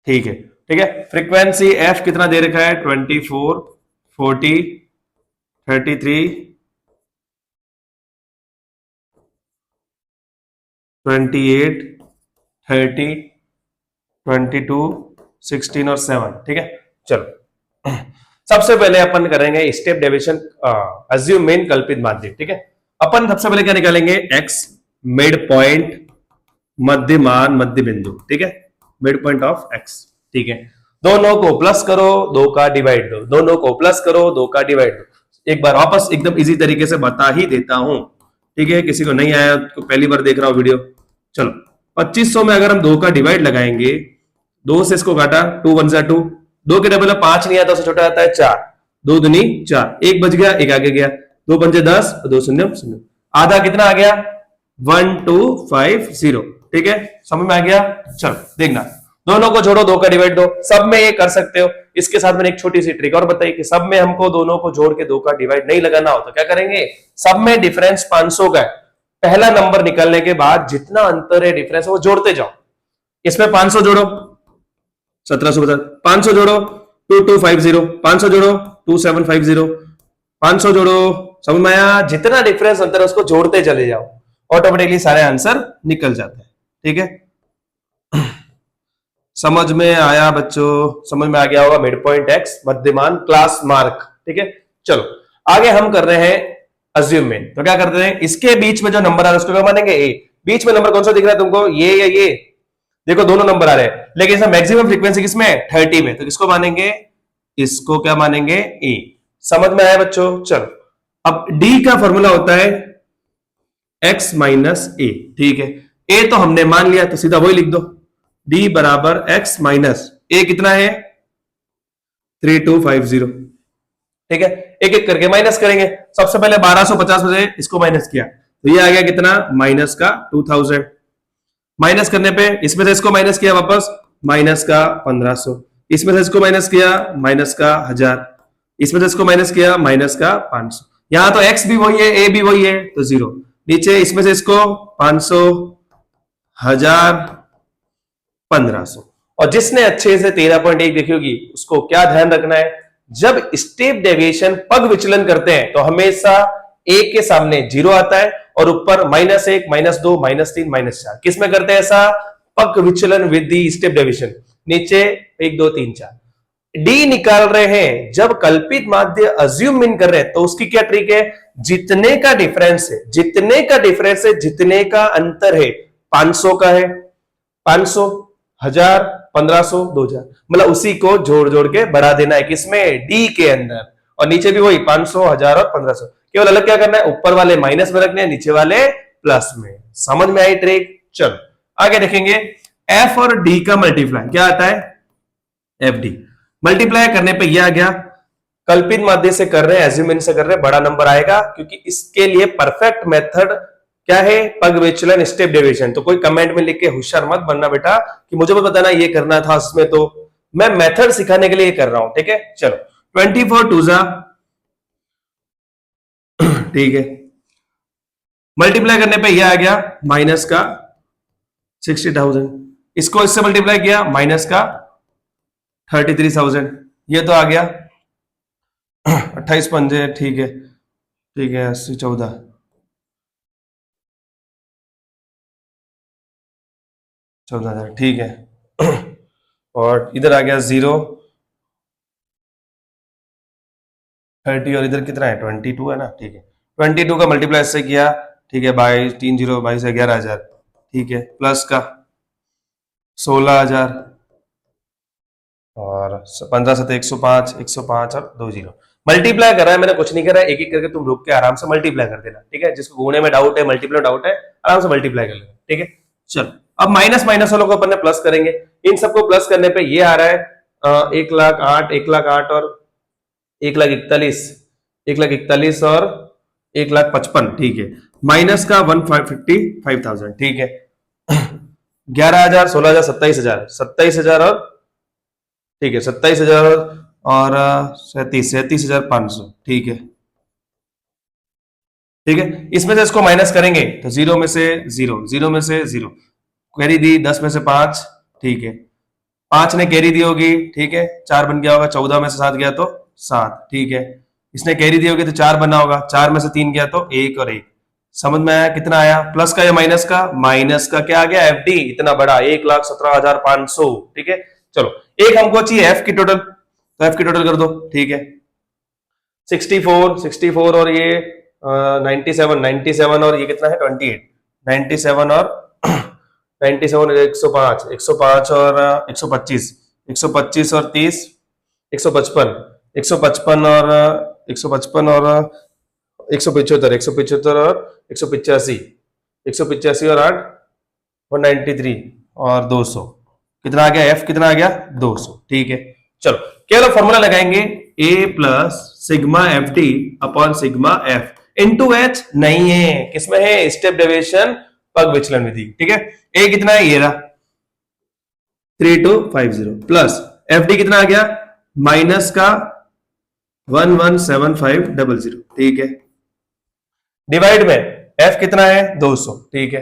ठीक है, ठीक है। फ्रीक्वेंसी एफ कितना दे रखा है, 24, 40, 33, 28, 30, 22, 16 और 7, ठीक है। चलो सबसे पहले अपन करेंगे स्टेप डेविएशन, अज्यूम मीन कल्पित माध्य, ठीक है। अपन सबसे पहले क्या निकालेंगे, एक्स मिड पॉइंट, मध्यमान मध्य बिंदु, ठीक है, मिड पॉइंट ऑफ एक्स, ठीक है। दोनों को प्लस करो, दो का डिवाइड दो, दोनों को प्लस करो, दो का डिवाइड दो। एक बार वापस एकदम इजी तरीके से बता ही देता हूं, ठीक है, किसी को नहीं आया तो पहली बार देख रहा हूं वीडियो। चलो 2500 में अगर हम दो का डिवाइड लगाएंगे, दो से इसको काटा, 2 1 2, दो के डबल 5 नहीं आता, उससे छोटा आता है 4, दो दुनी 4, एक बच गया, एक आगे गया, दो पंजे 10, दो शून्य शून्य, आधा कितना आ गया, 1250, ठीक है, समझ में आ गया। चलो देखना, दोनों को जोड़ो, दो का डिवाइड दो, सब में ये कर सकते हो। इसके साथ मैंने एक छोटी सी ट्रिक और बताई कि सब में हमको दोनों को जोड़ के दो का डिवाइड नहीं लगाना हो तो क्या करेंगे, सब में डिफरेंस 500 का है, पहला नंबर निकलने के बाद जितना अंतर है डिफरेंस वो जोड़ते जाओ। इसमें 500 जोड़ो, 1750, 500 जोड़ो 2250, 500 जोड़ो 2750, 500 जोड़ो, समझ में आया, जितना डिफरेंस अंतर है उसको जोड़ते चले जाओ, ऑटोमेटिकली सारे आंसर निकल जाते हैं, ठीक है। समझ में आया बच्चों, समझ में आ गया होगा, मिड पॉइंट एक्स, मध्यमान, क्लास मार्क, ठीक है। चलो आगे हम कर रहे हैं अज्यूम मीन, तो क्या करते हैं, इसके बीच में जो नंबर आ रहा है उसको क्या मानेंगे, ए। बीच में नंबर कौन सा दिख रहा है तुमको, ये या ये, देखो दोनों नंबर आ रहे हैं, लेकिन इसमें मैक्सिमम फ्रीक्वेंसी किसमें, 30 में, तो किसको मानेंगे, इसको क्या मानेंगे, ए। समझ में आया बच्चों। चलो अब डी का फॉर्मूला होता है एक्स माइनस ए, ठीक है। ए तो हमने मान लिया तो सीधा वही लिख दो, डी बराबर एक्स माइनस ए, कितना है 3250, ठीक है। एक एक करके माइनस करेंगे, सबसे पहले 1250 में से इसको माइनस किया तो ये आ गया कितना, माइनस का 2000, माइनस करने पे इसमें से इसको माइनस किया वापस, माइनस का 1500, इसमें से इसको माइनस किया, माइनस का 1000, इसमें से इसको माइनस किया, माइनस का 500। यहां तो x भी वही है, a भी वही है, तो 0, नीचे इसमें से इसको 500, 1000, 1500। और जिसने अच्छे से 13.1 देखी होगी उसको क्या ध्यान रखना है, जब स्टेप डेविएशन पग विचलन करते हैं तो हमेशा a के सामने 0 आता है और ऊपर -1, -2, -3, -4, किसमें करते हैं ऐसा, पग विचलन विद दी स्टेप डेविएशन, नीचे 1 2 3 4। डी निकाल रहे हैं, जब कल्पित माध्य अज्यूम मीन कर रहे हैं तो उसकी क्या ट्रिक है, जितने का डिफरेंस है, जितने का डिफरेंस है, जितने का अंतर है, 500 का है, 500, 1000, 1500, 2000, मतलब उसी को जोड़ जोड़ के बढ़ा देना है, किसमें, डी के अंदर, और नीचे भी वही 500, 1000 और 1500, केवल अलग क्या करना है, ऊपर वाले माइनस में रखने हैं, नीचे वाले प्लस में। समझ में आई ट्रिक। चलो आगे देखेंगे, एफ और डी का मल्टीप्लाई क्या आता है, एफ डी, मल्टीप्लाई करने पे यह आ गया, कल्पित माध्य से कर रहे हैं, एज्यूम से कर रहे हैं, बड़ा नंबर आएगा, क्योंकि इसके लिए परफेक्ट मेथड क्या है, पग विचलन स्टेप डेविएशन। तो कोई कमेंट में लिख के होशियार मत बनना बेटा कि मुझे भी बताना ये करना था उसमें, तो मैं मेथड सिखाने के लिए कर रहा हूं, ठीक है। चलो 24 2 ठीक है, मल्टीप्लाई करने पे यह आ गया माइनस का 60,000, इसको इससे मल्टीप्लाई किया, माइनस का 33,000, ये तो आ गया 28 पंजे, ठीक है, ठीक है, 80 14 14,000, ठीक है। और इधर आ गया 0 30, और इधर कितना है 22 है ना, ठीक है। 22 का मल्टीप्लाई इससे किया, ठीक है, 22 3 0 22 11,000, ठीक है, प्लस का 16,000 और 15 7 105 105 और 2 0। मल्टीप्लाई कर रहा है, मैंने कुछ नहीं करा है, एक एक करके तुम रुक के आराम से मल्टीप्लाई कर देना, ठीक है। जिसको गुणे में डाउट है, मल्टीप्लाई डाउट है, आराम से मल्टीप्लाई कर लेना, ठीक है। चलो अब माइनस माइनस वालों को अपन ने प्लस करेंगे। इन सबको प्लस करने पे ये आ रहा है 1,08 1,08 और 1,41 1,41 और 1,55, ठीक है। माइनस का 155,000, ठीक है। 11,000 16,000 27,000 27,000 और, ठीक है, 27,000 और 37,500, ठीक है, ठीक है। इसमें से इसको माइनस करेंगे तो 0 में से 0 0 में से 0, कैरी दी 10 में से 5, ठीक है, 5 ने कैरी दी होगी, ठीक है, 4 बन गया होगा, 14 में से 7 गया तो 7, ठीक है। इसने कैरी दी होगी तो 4 बना होगा, 4 में से 3 गया तो 1 और 1। समझ में आया कितना आया, प्लस का या माइनस का? माइनस का क्या आ गया, एफडी इतना बड़ा 1,17,500, ठीक है। चलो एक हमको चाहिए एफ की टोटल, तो एफ की टोटल कर दो, ठीक है। 64 और ये 97 और ये कितना है 28, 97 और 97 105 105 और 125 125 और 30 155 155 और 155 और 175 175 और 185 185 और 8 193 और 200, कितना आ गया एफ, कितना आ गया 200, ठीक है। चलो केवल फॉर्मूला लगाएंगे a plus sigma f d upon sigma f into h, नहीं है, किसमें है, स्टेप डेविएशन पग विचलन विधि, ठीक है। ए कितना है, ये रहा 3250 प्लस एफ डी कितना आ गया, माइनस का 117500, ठीक है, डिवाइड में एफ कितना है 200, ठीक है।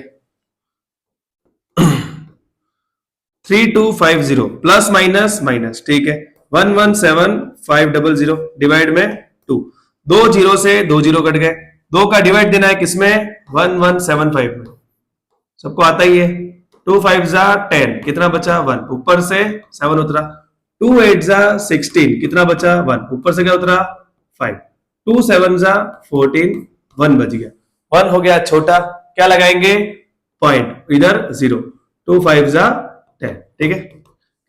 3250 प्लस माइनस माइनस, ठीक है, 117500 डिवाइड में 2, 2 जीरो से 2 जीरो कट गए, 2 का डिवाइड देना है किसमें, 1175 में, सबको आता ही है। 2 5 जा 10, कितना बचा 1, ऊपर से 7 उतरा, 2 8 जा 16, कितना बचा 1, ऊपर से क्या उतरा 5, 2 7 जा 14, 1 बच गया, 1 हो गया छोटा, क्या लगाएंगे पॉइंट, इधर 0, 2 5 जा 10, ठीक है,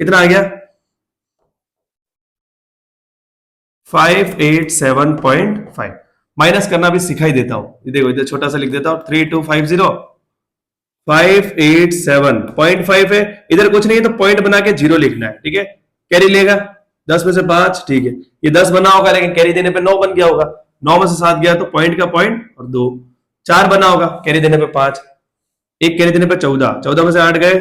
कितना आ गया 587.5। माइनस करना भी सिखा ही देता हूं, ये देखो इधर छोटा सा लिख देता हूं, 3250 587.5 है, इधर कुछ नहीं है तो पॉइंट बना के 0 लिखना है, ठीक है। कैरी लेगा 10 में से 5, ठीक है, ये 10 बना होगा लेकिन कैरी देने पे 9 बन गया होगा, 9 में से 7 गया तो पॉइंट का पॉइंट और 2, 4 बना होगा, कैरी देने पे 5, एक कैरी देने पे 14, 14 में से 8 गए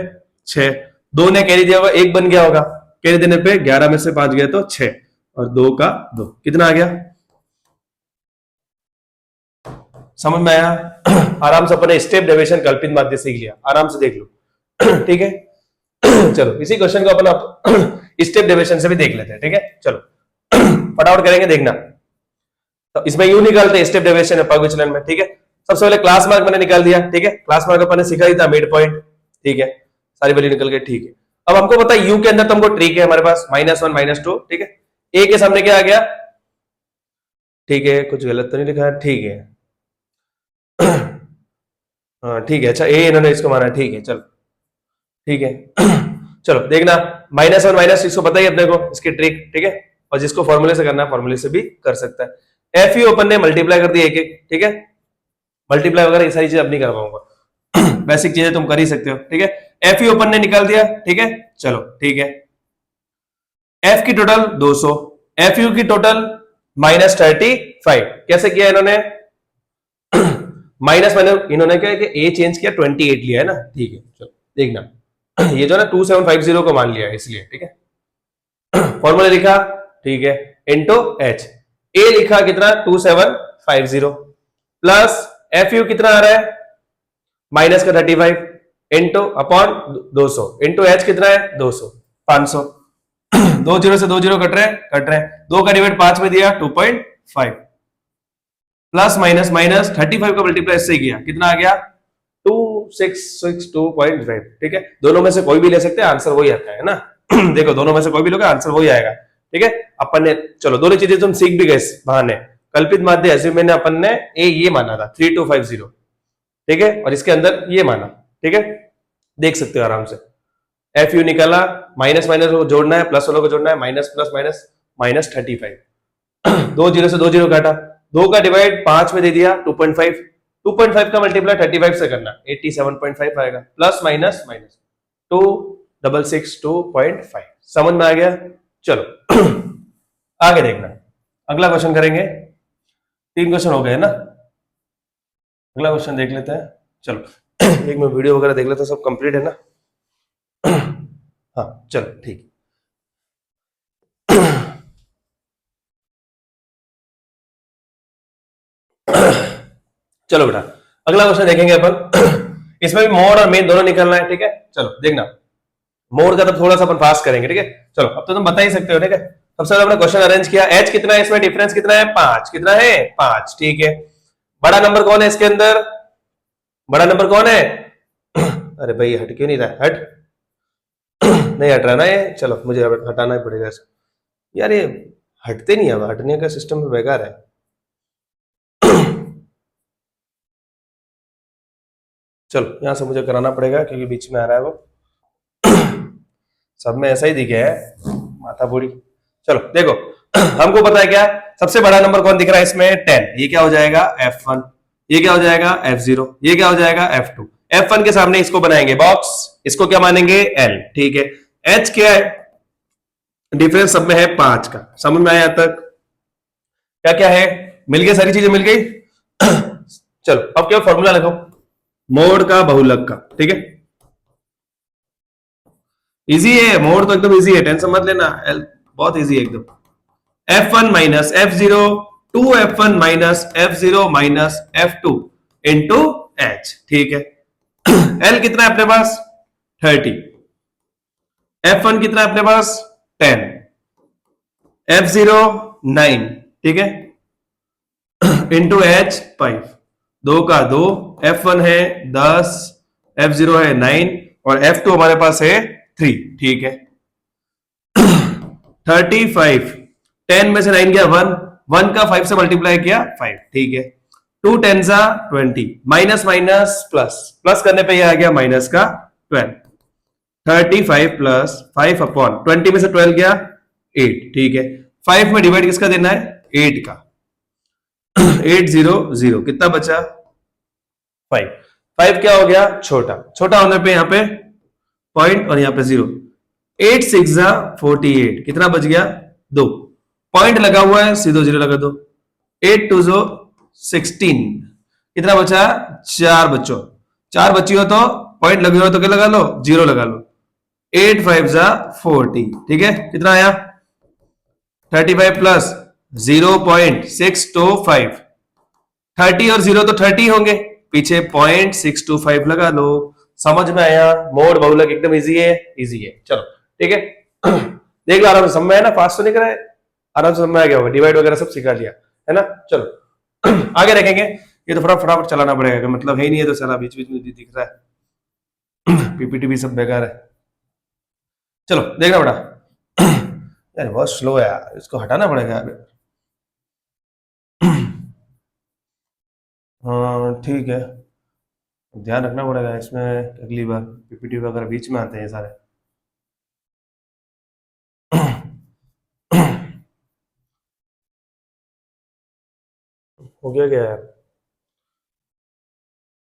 6, 2 ने कैरी दिया होगा 1 बन गया होगा, कैरी देने पे 11 में से 5 गए तो 6 और 2 का 2, कितना आ गया, समझ में आया। आराम से अपने स्टेप डेविएशन कल्पित माध्य सीख लिया, आराम से देख लो, ठीक है। चलो इसी क्वेश्चन को अपन स्टेप डेविएशन से भी देख लेते हैं, ठीक है। चलो फटाफट करेंगे, देखना। तो इसमें यूं निकालते स्टेप डेविएशन है पग विचलन में, ठीक है। सबसे पहले क्लास मार्क मैंने निकाल दिया, ठीक है, क्लास मार्क अपन ने सीखा ही था मिड पॉइंट, ठीक है, सारी वैल्यू निकल गई, ठीक है। अब हमको पता है यू के अंदर तो हमको ट्रिक है हमारे पास -1 -2, ठीक है। ए के सामने क्या आ गया, ठीक है, कुछ गलत तो नहीं लिखा है, ठीक है, हाँ ठीक है, अच्छा ए इन्होंने इसको माना, ठीक है, चलो ठीक है। चलो देखना -1 माइनस, इसको पता ही अपने को इसकी ट्रिक, ठीक है, और जिसको फॉर्मूले से करना है फॉर्मूले से भी कर सकता है। एफ यू ओपन ने मल्टीप्लाई कर दिया एक एक, ठीक है, मल्टीप्लाई वगैरह ये सारी चीज अब नहीं कर पाऊंगा, बेसिक चीजें तुम कर ही सकते हो, ठीक है। एफ यू ओपन ने निकाल दिया, ठीक है, चलो ठीक है। एफ की टोटल 200, एफ यू की टोटल -35, कैसे किया इन्होंने, माइनस मैंने इन्होंने क्या कि ए चेंज किया 28 लिया है ना, ठीक है, चलो देखना ये जो ना 2750 को मान लिया है इसलिए, ठीक है। फॉर्मूला लिखा, ठीक है, इनटू एच, ए लिखा कितना 2750 प्लस एफ यू कितना आ रहा है माइनस का 35 इंटू अपॉन 200 इंटू एच कितना है 200 500 दो जीरो से दो जीरो कट रहे हैं 2 का डिवाइड 5 में दिया 2.5 प्लस माइनस माइनस 35 का मल्टीप्लाई इससे किया कितना आ गया 2662.5 ठीक है। दोनों में से कोई भी ले सकते हैं आंसर वही आता है ना देखो दोनों में से कोई भी लोगे आंसर वही आएगा ठीक है। अपन ने चलो दोनों चीजें तुम सीख भी गए इस बहाने। कल्पित माध्य अज्यूमेशन ने अपन ने ये माना था 3250 ठीक है और इसके अंदर ये माना ठीक है। देख सकते हो आराम से एफ यू निकाला माइनस माइनस को जोड़ना है प्लस वालों को जोड़ना है माइनस प्लस माइनस माइनस 35 दो जीरो से दो जीरो काटा 2 का डिवाइड 5 में दे दिया 2.5 का मल्टीप्लाई 35 से करना 87.5 आएगा प्लस माइनस माइनस 2662.5 समझ में आ गया। चलो आगे देखना अगला क्वेश्चन करेंगे 3 क्वेश्चन हो गए ना। अगला क्वेश्चन देख लेते हैं चलो एक मैं वीडियो वगैरह देख लेता हूं सब कंप्लीट है ना हाँ चलो ठीक चलो बेटा अगला क्वेश्चन देखेंगे अपन इसमें भी मोड और मेन दोनों निकलना है ठीक है। चलो देखना मोड का तो थोड़ा सा अपन फास्ट करेंगे ठीक है। चलो अब तो तुम बता ही सकते हो ठीक है। सबसे पहले हमने क्वेश्चन अरेंज किया एच कितना है इसमें डिफरेंस कितना है 5 कितना है 5 ठीक है। बड़ा नंबर कौन है इसके अंदर बड़ा नंबर कौन है अरे भाई हट क्यों नहीं रहा हट नहीं हट रहा ना ये चलो मुझे हटाना ही पड़ेगा यार ये हटते नहीं है हटने का सिस्टम बेकार है। चलो यहां से मुझे कराना पड़ेगा क्योंकि बीच में आ रहा है वो सब में ऐसा ही दिखे है माथा पूरी। चलो देखो हमको पता है क्या सबसे बड़ा नंबर कौन दिख रहा है इसमें 10 ये क्या हो जाएगा f1 ये क्या हो जाएगा f0 ये क्या हो जाएगा f2 f1 के सामने इसको बनाएंगे बॉक्स इसको क्या मानेंगे l ठीक है। h क्या है डिफरेंस सब में है 5 का समझ में आया तक क्या क्या है मिल गई सारी चीजें मिल गई चलो अब क्या फॉर्मूला लिखो मोड का बहुलक का ठीक है। इजी है मोड तो एकदम इजी है टेंशन मत लेना बहुत इजी है एकदम f1 minus f0 2f1 minus f0 minus f2 into h ठीक है। l कितना है अपने पास 30 f1 कितना है अपने पास 10 f0 9 ठीक है इंटू h 5 2 का 2 f1 है 10 f0 है 9 और f2 हमारे पास है 3 ठीक है। 35 10 में से 9 गया 1 का 5 से मल्टीप्लाई किया 5 ठीक है। 2 10 20 माइनस माइनस प्लस प्लस करने पे ये आ गया माइनस का 12 35 प्लस 5 अपॉन 20 में से 12 गया 8 ठीक है। 5 में डिवाइड किसका देना है 8 का 800 कितना बचा 5 क्या हो गया छोटा होने पे यहाँ पे पॉइंट और यहाँ पे 0 8 6 48 कितना बच गया 2 पॉइंट लगा हुआ है सीधो 0 लगा दो 8 2 16 कितना बचा 4 बच्चों 4 बच्ची हो तो पॉइंट लगे हो तो क्या लगा लो 0 लगा लो 8 5 40 ठीक है। कितना आया 35 प्लस 0.625 30 और 0 तो 30 होंगे पीछे 0.625 लगा लो समझ में आया। मोड बहुलक एकदम इजी है चलो ठीक है देख लो आराम से समझ में आया ना फास्ट तो नहीं कराए आराम से समझ में आ गया होगा डिवाइड वगैरह सब सिखा लिया है ना। चलो आगे देखेंगे ये तो फटाफट चलाना पड़ेगा मतलब है ही नहीं है तो सारा बीच बीच में दिख रहा है पीपीटी भी सब बेकार है। चलो देखना बेटा यार बहुत स्लो है यार इसको हटाना पड़ेगा यार हाँ ठीक है ध्यान रखना पड़ेगा इसमें अगली बार पीपीटी वगैरह बीच में आते हैं सारे हो गया क्या यार।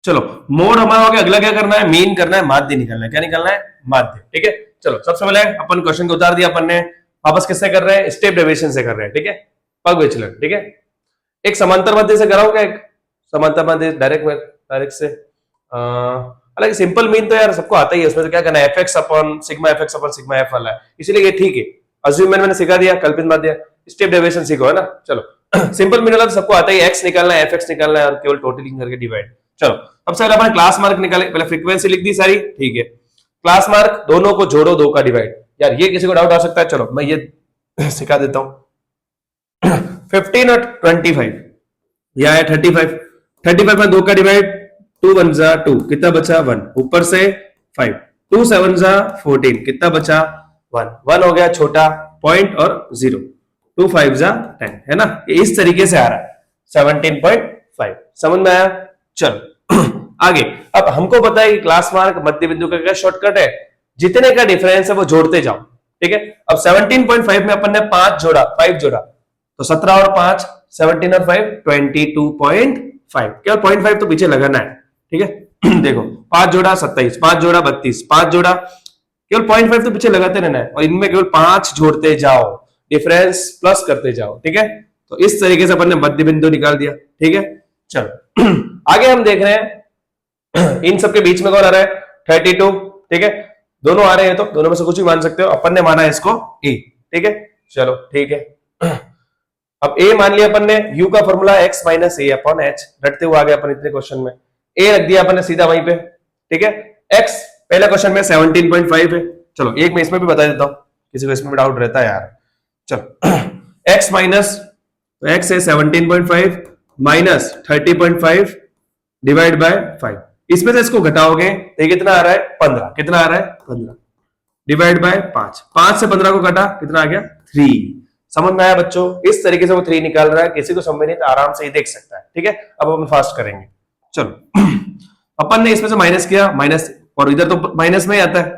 चलो मोड हमारा हो गया अगला क्या करना है मीन करना है माध्य निकालना है क्या निकालना है माध्य ठीक है। चलो सबसे पहले अपन क्वेश्चन को उतार दिया अपन ने वापस किससे कर रहे हैं स्टेप डेविएशन से कर रहे हैं ठीक है पग विचलन ठीक है। एक समांतर माध्य से कराओगे एक समांतर माध्य डायरेक्ट से हालांकि सिंपल मीन तो यार सबको आता ही है उसमें तो क्या करना है fx अपॉन सिग्मा f वाला है इसीलिए ये ठीक है। अज्यूमेशन मैंने सिखा दिया कल्पित माध्य स्टेप डेविएशन सीखो है ना। चलो सिंपल मीन वाला तो सबको आता ही x निकालना है fx निकालना है और केवल टोटलिंग करके डिवाइड चलो सबसे पहले अपन क्लास मार्क निकाले, पहले फ्रीक्वेंसी लिख दी सारी, ठीक है। क्लास मार्क दोनों को जोड़ो, 2 का डिवाइड। यार ये किसी को डाउट आ सकता है, चलो मैं ये सिखा देता हूं। 15 और 25, यह है 35। 35 में 2 का डिवाइड, 2 1 जा 2, कितना बचा 1, ऊपर से 5, 2 7 जा 14, कितना बचा 1, 1 हो गया छोटा पॉइंट और 0, 2 5 जा 10, है ना। ये इस तरीके से आ रहा है 17.5, समझ में आया। चलो आगे, अब हमको पता है कि क्लास मार्क मध्य बिंदु का क्या शॉर्टकट है, जितने का डिफरेंस है वो जोड़ते जाओ, ठीक है। अब 17.5 में अपन ने 5 जोड़ा, 5 जोड़ा, तो 17 और 5, 17 और 5 22.5, केवल 0.5 तो पीछे लगाना है, ठीक है। देखो 5 जोड़ा 27, 5 जोड़ा 32, 5 जोड़ा, केवल 0.5 तो पीछे लगाते रहना है, और इनमें केवल 5 जोड़ते जाओ, डिफरेंस प्लस करते जाओ, ठीक है। तो इस तरीके से अपन ने मध्य बिंदु निकाल दिया, ठीक है। चलो आगे हम देख रहे हैं इन सबके बीच में कौन आ रहा है, 32, ठीक है। दोनों आ रहे हैं तो दोनों में से कुछ भी मान सकते हो, अपन ने माना है इसको ए, ठीक है। चलो ठीक है, अब ए मान लिया अपन ने, u का फॉर्मूला x माइनस ए अपॉन एच, रटते हुए आ गए अपन इतने क्वेश्चन में, ए रख दिया अपन ने सीधा वहीं पे, ठीक है। x पहले क्वेश्चन में 17.5 है, चलो एक मैं इसमें भी बता देता हूं, किसी को इसमें भी डाउट रहता है यार। चलो x माइनस, तो x है 17.5 माइनस 30.5 डिवाइड बाय 5, इसमें से इसको घटाओगे तो कितना आ रहा है 15, कितना आ रहा है 15 डिवाइड बाय 5, 5 से 15 को घटा कितना आ गया 3, समझ में आया बच्चों। इस तरीके से वो 3 निकाल रहा है, किसी को समझ नहीं तो आराम से ही देख सकता है, ठीक है। अब अपन फास्ट करेंगे, चलो अपन ने इसमें से माइनस किया, माइनस, और इधर तो माइनस में ही आता है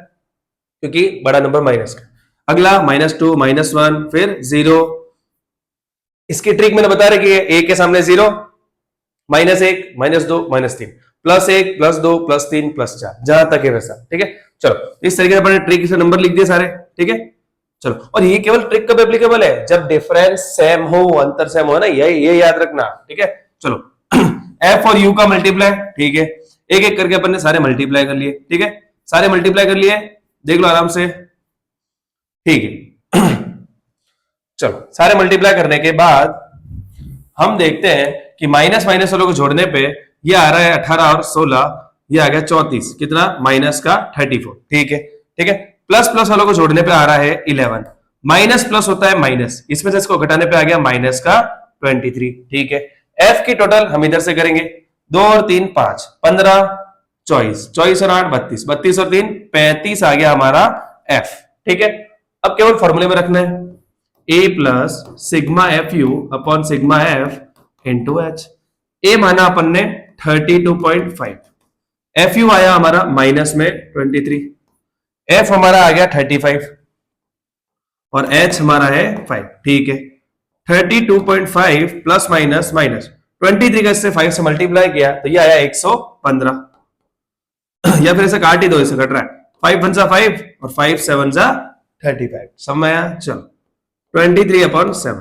क्योंकि बड़ा नंबर माइनस का। अगला -2 -1 फिर 0, इसकी ट्रिक मैंने बता रखी है, a के सामने 0, -1 -2 -3, +1 +2 +3 +4, जहां तक है वैसा, ठीक है। चलो इस तरीके से अपने ट्रिक से नंबर लिख दिए सारे, ठीक है। चलो, और ये केवल ट्रिक कब एप्लीकेबल है, जब डिफरेंस सेम हो, अंतर सेम हो ना, ये याद रखना, ठीक है। चलो f और u का मल्टीप्लाई, ठीक है, एक एक करके अपन ने सारे मल्टीप्लाई कर लिए, ठीक है, सारे मल्टीप्लाई कर लिए, देख लो आराम से, ठीक है। चलो सारे मल्टीप्लाई करने के बाद हम देखते हैं कि माइनस माइनस वालों को जोड़ने पे ये आ रहा है 18 और 16, ये आ गया 34, कितना माइनस का 34, ठीक है, ठीक है। प्लस प्लस वालों को जोड़ने पे आ रहा है 11, माइनस प्लस होता है माइनस, इसमें से इसको घटाने पे आ गया माइनस का 23, ठीक है। एफ की टोटल हम इधर से करेंगे, 2 और 3 5, 15 24, 24 और 8 32, 32 और 3 35 आ गया हमारा एफ, ठीक है। अब केवल फॉर्मूले में रखना है, a plus sigma f u upon sigma f into h. A माना अपन ने 32.5, एफ यू आया हमारा माइनस में 23, एफ हमारा आ गया 35 और एच हमारा है 5, ठीक है। 32.5 प्लस माइनस माइनस 23 का इससे 5 से मल्टीप्लाई किया तो ये आया 115, या फिर इसे काट ही दो, इसे कट रहा है, 5 1 जा 5 और 5 7 जा 35, समझ आया। चलो 23/7,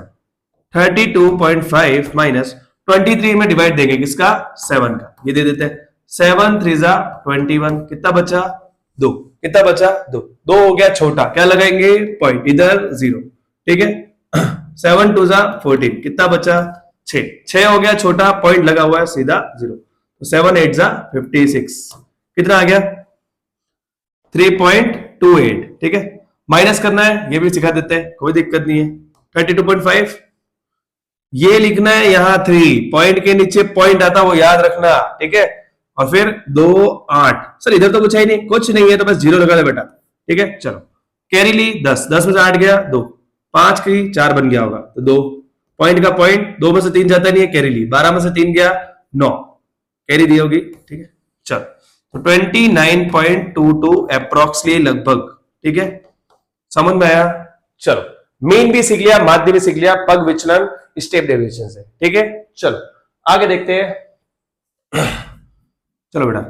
32.5 माइनस 23 में डिवाइड देंगे किसका, 7 का, ये दे देते हैं, 7 3 जा 21, कितना बचा 2, कितना बचा 2, 2 हो गया छोटा, क्या लगाएंगे पॉइंट, इधर 0, ठीक है। 7 2 जा 14, कितना बचा 6, 6 हो गया छोटा, पॉइंट लगा हुआ है सीधा 0, तो 7 8 जा 56, कितना आ गया 3.28, ठीक है। माइनस करना है, ये भी सिखा देते हैं, कोई दिक्कत नहीं है। 32.5 ये लिखना है, यहां 3 पॉइंट के नीचे पॉइंट आता वो याद रखना, ठीक है। और फिर 2 8, सर इधर तो कुछ है ही नहीं, कुछ नहीं है तो बस 0 लगा दे बेटा, ठीक है। चलो कैरी ली 10, 10 में से 8 गया 2, 5 की 4 बन गया होगा तो 2, पॉइंट का पॉइंट 2 में से 3 जाता नहीं है, कैरी ली, 12 में से 3 गया 9, कैरी दी होगी, ठीक है। चलो तो 29.22 अप्रोक्सली लगभग, ठीक है, समझ में आया। चलो मीन भी सीख लिया, माध्य भी सीख लिया, पग विचलन स्टेप डेविएशन से, ठीक है। चलो आगे देखते हैं। चलो बेटा,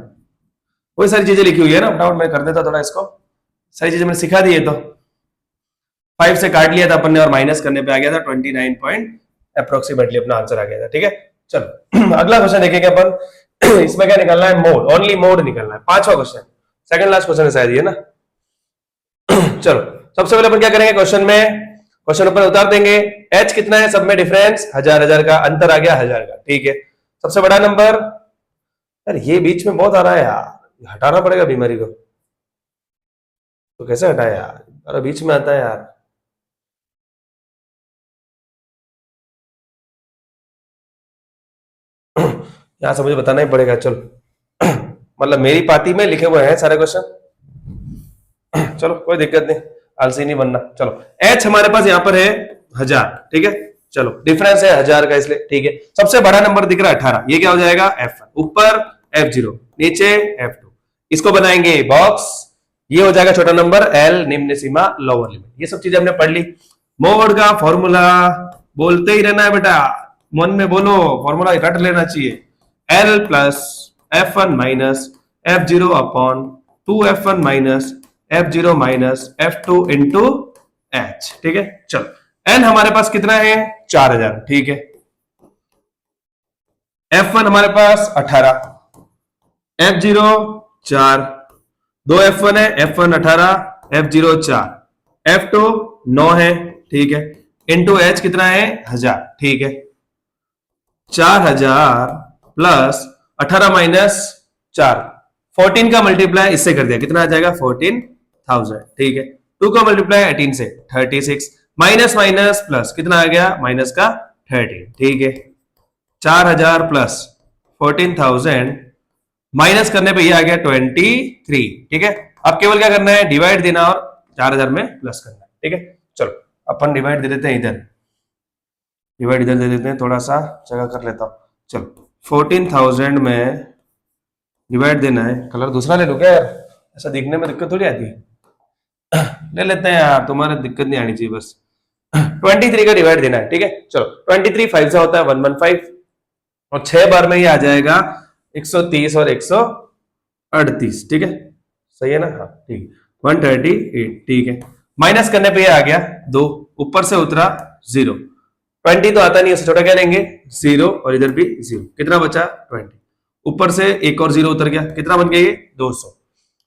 वही सारी चीजें लिखी हुई है ना, फटाफट मैं कर देता थोड़ा इसको, सारी चीजें मैंने सिखा दी है, तो 5 से काट लिया था अपन ने और माइनस करने पे आ गया था 29 पॉइंट अप्रोक्सीमेटली अपना आंसर आ गया था, ठीक है। चलो अगला क्वेश्चन देखेंगे अपन, इसमें क्या निकलना है, मोड, ओनली मोड निकलना है, 5वां क्वेश्चन, सेकंड लास्ट क्वेश्चन है शायद ये ना। चलो सबसे पहले अपन क्या करेंगे, क्वेश्चन ऊपर उतार देंगे, h कितना है, सब में डिफरेंस 1000 1000 का अंतर आ गया 1000 का, ठीक है। सबसे बड़ा नंबर यार ये बीच में बहुत आ रहा है यार, हटाना पड़ेगा बीमारी को। तो कैसे हटाए यार, अरे बीच में आता है यार। यहाँ से मुझे बताना ही पड़ेगा, चलो। मतलब मेरी पाती में लिखे हुए हैं सारे क्वेश्चन। चलो कोई दिक्कत नहीं, आलसी नहीं बनना। चलो एच हमारे पास यहाँ पर है 1000, ठीक है। चलो डिफरेंस है 1000 का, इसलिए ठीक है। सबसे बड़ा नंबर दिख रहा है 18, ये क्या हो जाएगा F1, ऊपर F0, नीचे F2। इसको बनाएंगे बॉक्स, ये हो जाएगा छोटा नंबर L, निम्न सीमा लोअर लिमिट। ये सब चीजें हमने पढ़ ली। मोड का फॉर्मूला बोलते ही रहना है बेटा, मन में बोलो, फॉर्मूला रट लेना चाहिए। L plus F1 minus F0 upon 2F1 minus F0 minus F2 into H, ठीक है। चलो N हमारे पास कितना है 4000, ठीक है। F1 हमारे पास 18, F0 4, दो F1 है, F1 18, F0 4, F2 9 है, ठीक है। इंटू H कितना है 1000, ठीक है। 4000 प्लस 18 माइनस 4, 14 का मल्टीप्लाई इससे कर दिया, कितना आ जाएगा 14,000, ठीक है। 2 का मल्टीप्लाई 18 से 36, माइनस माइनस प्लस कितना आ गया माइनस का 13, ठीक है। 4000 प्लस 14,000 माइनस करने पे ये आ गया 23, ठीक है। अब केवल क्या करना है, डिवाइड देना और 4000 में प्लस करना है, ठीक है। चलो अपन डिवाइड दे देते हैं, इधर डिवाइड इधर दे देते हैं, थोड़ा सा जगह कर लेता हूं। चलो 14,000 में डिवाइड देना है। कलर दूसरा ले लो क्या यार, ऐसा दिखने में दिक्कत थोड़ी आती है। ले लेते हैं यार, तुम्हारे दिक्कत नहीं आनी चाहिए बस। 23 का डिवाइड देना है, ठीक है। चलो 23 5 से होता है 115, और 6 बार में ये आ जाएगा 130 और 138, ठीक है। सही है ना, हाँ ठीक है। 138, ठीक है। माइनस करने पे ये आ गया 2, ऊपर से उतरा 0, 20 तो आता नहीं है, छोटा क्या लेंगे 0, और इधर भी 0, कितना बचा 20, ऊपर से एक और 0 उतर गया, कितना बन गया ये 200।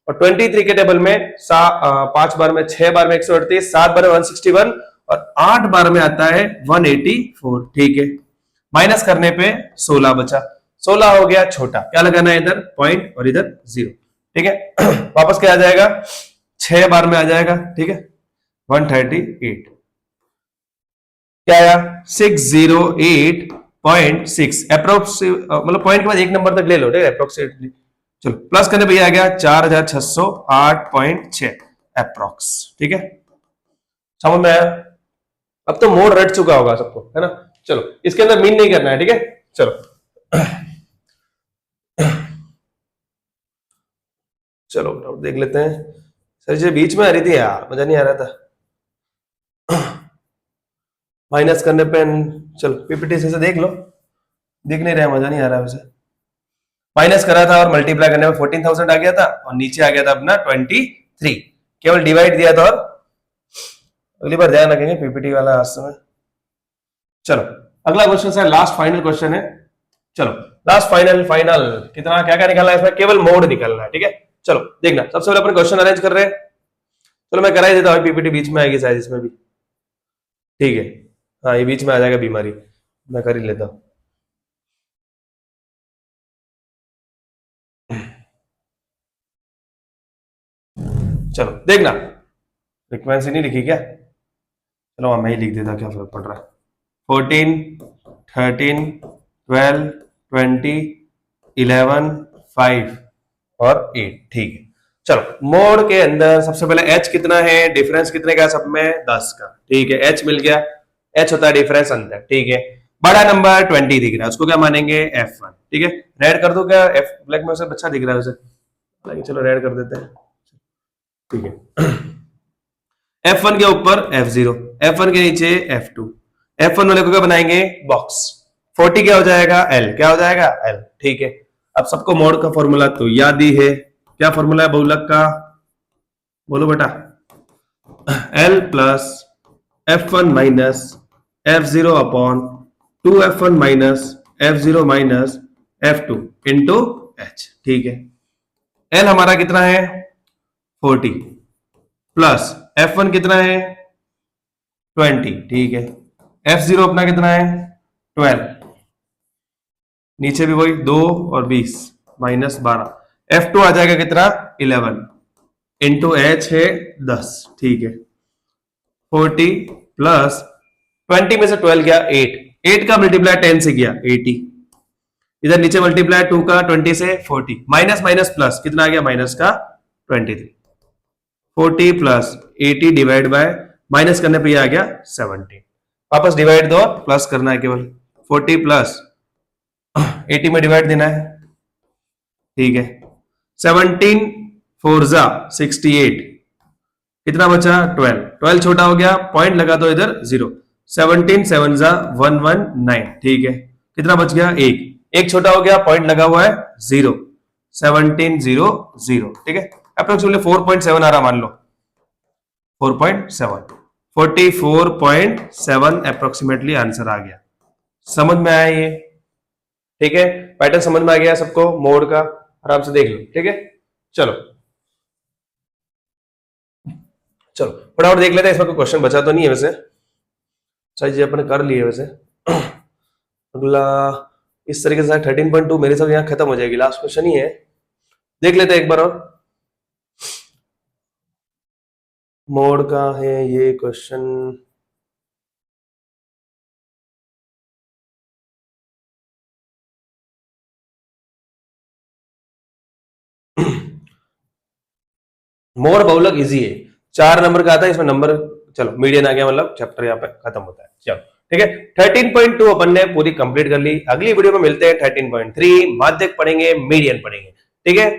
और 23 के टेबल में 5 बार में 6 बार में 138, 7 बार में 161, और 8 बार में आता है 184, ठीक है। माइनस करने पे 16 बचा, 16 हो गया छोटा, क्या लगाना है इधर पॉइंट और इधर 0, ठीक है। वापस क्या आ जाएगा 6 बार में आ जाएगा, ठीक है। 138 क्या आया 608.6, अप्रोक्स मतलब पॉइंट के बाद एक नंबर तक ले लो, ठीक है, अप्रोक्सीमेटली। चलो प्लस करने पे आ गया 4608.6 अप्रोक्स, ठीक है। समझ में आया? अब तो मोड रट चुका होगा सबको, है ना। चलो इसके अंदर मीन नहीं करना है, ठीक है। चलो चलो देख लेते हैं। सर जी बीच में आ रही थी यार, मजा नहीं आ रहा था। माइनस करने पे चलो पीपीटी से देख लो, दिख नहीं रहा, मजा नहीं आ रहा वैसे। माइनस करा था और मल्टीप्लाई करने में 14,000 आ गया था, और नीचे आ गया था अपना 23, केवल डिवाइड दिया था। और अगली बार ध्यान रखेंगे पीपीटी वाला आज समय। चलो अगला क्वेश्चन है, लास्ट फाइनल क्वेश्चन है। चलो लास्ट फाइनल कितना क्या क्या निकालना है इसमें, केवल मोड निकालना है, ठीक है। चलो देखना, सबसे पहले अपन क्वेश्चन अरेंज कर रहे हैं। चलो मैं करा ही देता हूँ, पीपीटी बीच में आएगी शायद इसमें भी, ठीक है। हाँ ये बीच में आ जाएगा बीमारी, मैं कर ही लेता हूँ। चलो देखना, फ्रीक्वेंसी नहीं लिखी क्या, चलो मैं ही लिख देता, क्या फर्क पड़ रहा है। 14, 13, 12, 20, 11, 5 और 8, ठीक है। चलो मोड के अंदर सबसे पहले h कितना है, डिफरेंस कितने का सब में 10 का, ठीक है। h मिल गया, h होता है डिफरेंस अंदर, ठीक है। बड़ा नंबर 20 दिख रहा है, उसको क्या मानेंगे F1, ठीक है। रेड कर दो क्या, F ब्लैक में से अच्छा दिख रहा है उसे, चलो रेड कर देते हैं, ठीक है। F1 के ऊपर F0, F1 के नीचे F2, F1 वाले को क्या बनाएंगे बॉक्स। 40 क्या हो जाएगा L, क्या हो जाएगा L, ठीक है। अब सबको मोड का फॉर्मूला तो याद ही है, क्या फॉर्मूला है बहुलक का, बोलो बेटा। L plus F1 minus F0 upon 2F1 minus F0 minus F2 into H, ठीक है। L हमारा कितना है 40 प्लस F1 कितना है 20, ठीक है। F0 अपना कितना है 12, नीचे भी वही 2 और 20, -12, F2 आ जाएगा कितना 11 इंटू H है 10, ठीक है 40 प्लस 20 में से 12 गया 8 का मल्टीप्लाई 10 से किया 80, इधर नीचे मल्टीप्लाई 2 का 20 से 40, माइनस माइनस प्लस कितना आ गया माइनस का 23, 40 प्लस 80 डिवाइड बाय माइनस करने पे ये आ गया 17, वापस डिवाइड दो प्लस करना है केवल 40 प्लस 80 में डिवाइड देना है, ठीक है 17 4 जा 68, कितना बचा 12 छोटा हो गया पॉइंट लगा दो इधर 0, 17 7 जा 119, ठीक है कितना बच गया एक छोटा हो गया पॉइंट लगा हुआ है 0, 17 0 0, ठीक है अप्रोक्सीमेटली 4.7 आ रहा मान लो 4.7, 44.7 अप्रोक्सीमेटली आंसर आ गया। समझ में आया ये, ठीक है पैटर्न समझ में आ गया सबको, मोड का आराम से देख लो, ठीक है चलो फटाफट देख लेते हैं, इसमें कोई क्वेश्चन बचा तो नहीं है वैसे, सारी चीजें अपने कर लिए वैसे। अगला इस तरीके से 13.2 मेरे सब यहाँ खत्म हो जाएगी, लास्ट क्वेश्चन ही है, देख लेते हैं एक बार और। मोड का है ये क्वेश्चन, मोड बहुलक इजी है, 4 नंबर का आता है इसमें नंबर, चलो मीडियन आ गया मतलब चैप्टर यहाँ पे खत्म होता है। चलो ठीक है 13.2 अपन ने पूरी कंप्लीट कर ली, अगली वीडियो में मिलते हैं 13.3 माध्यक पढ़ेंगे मीडियन पढ़ेंगे, ठीक है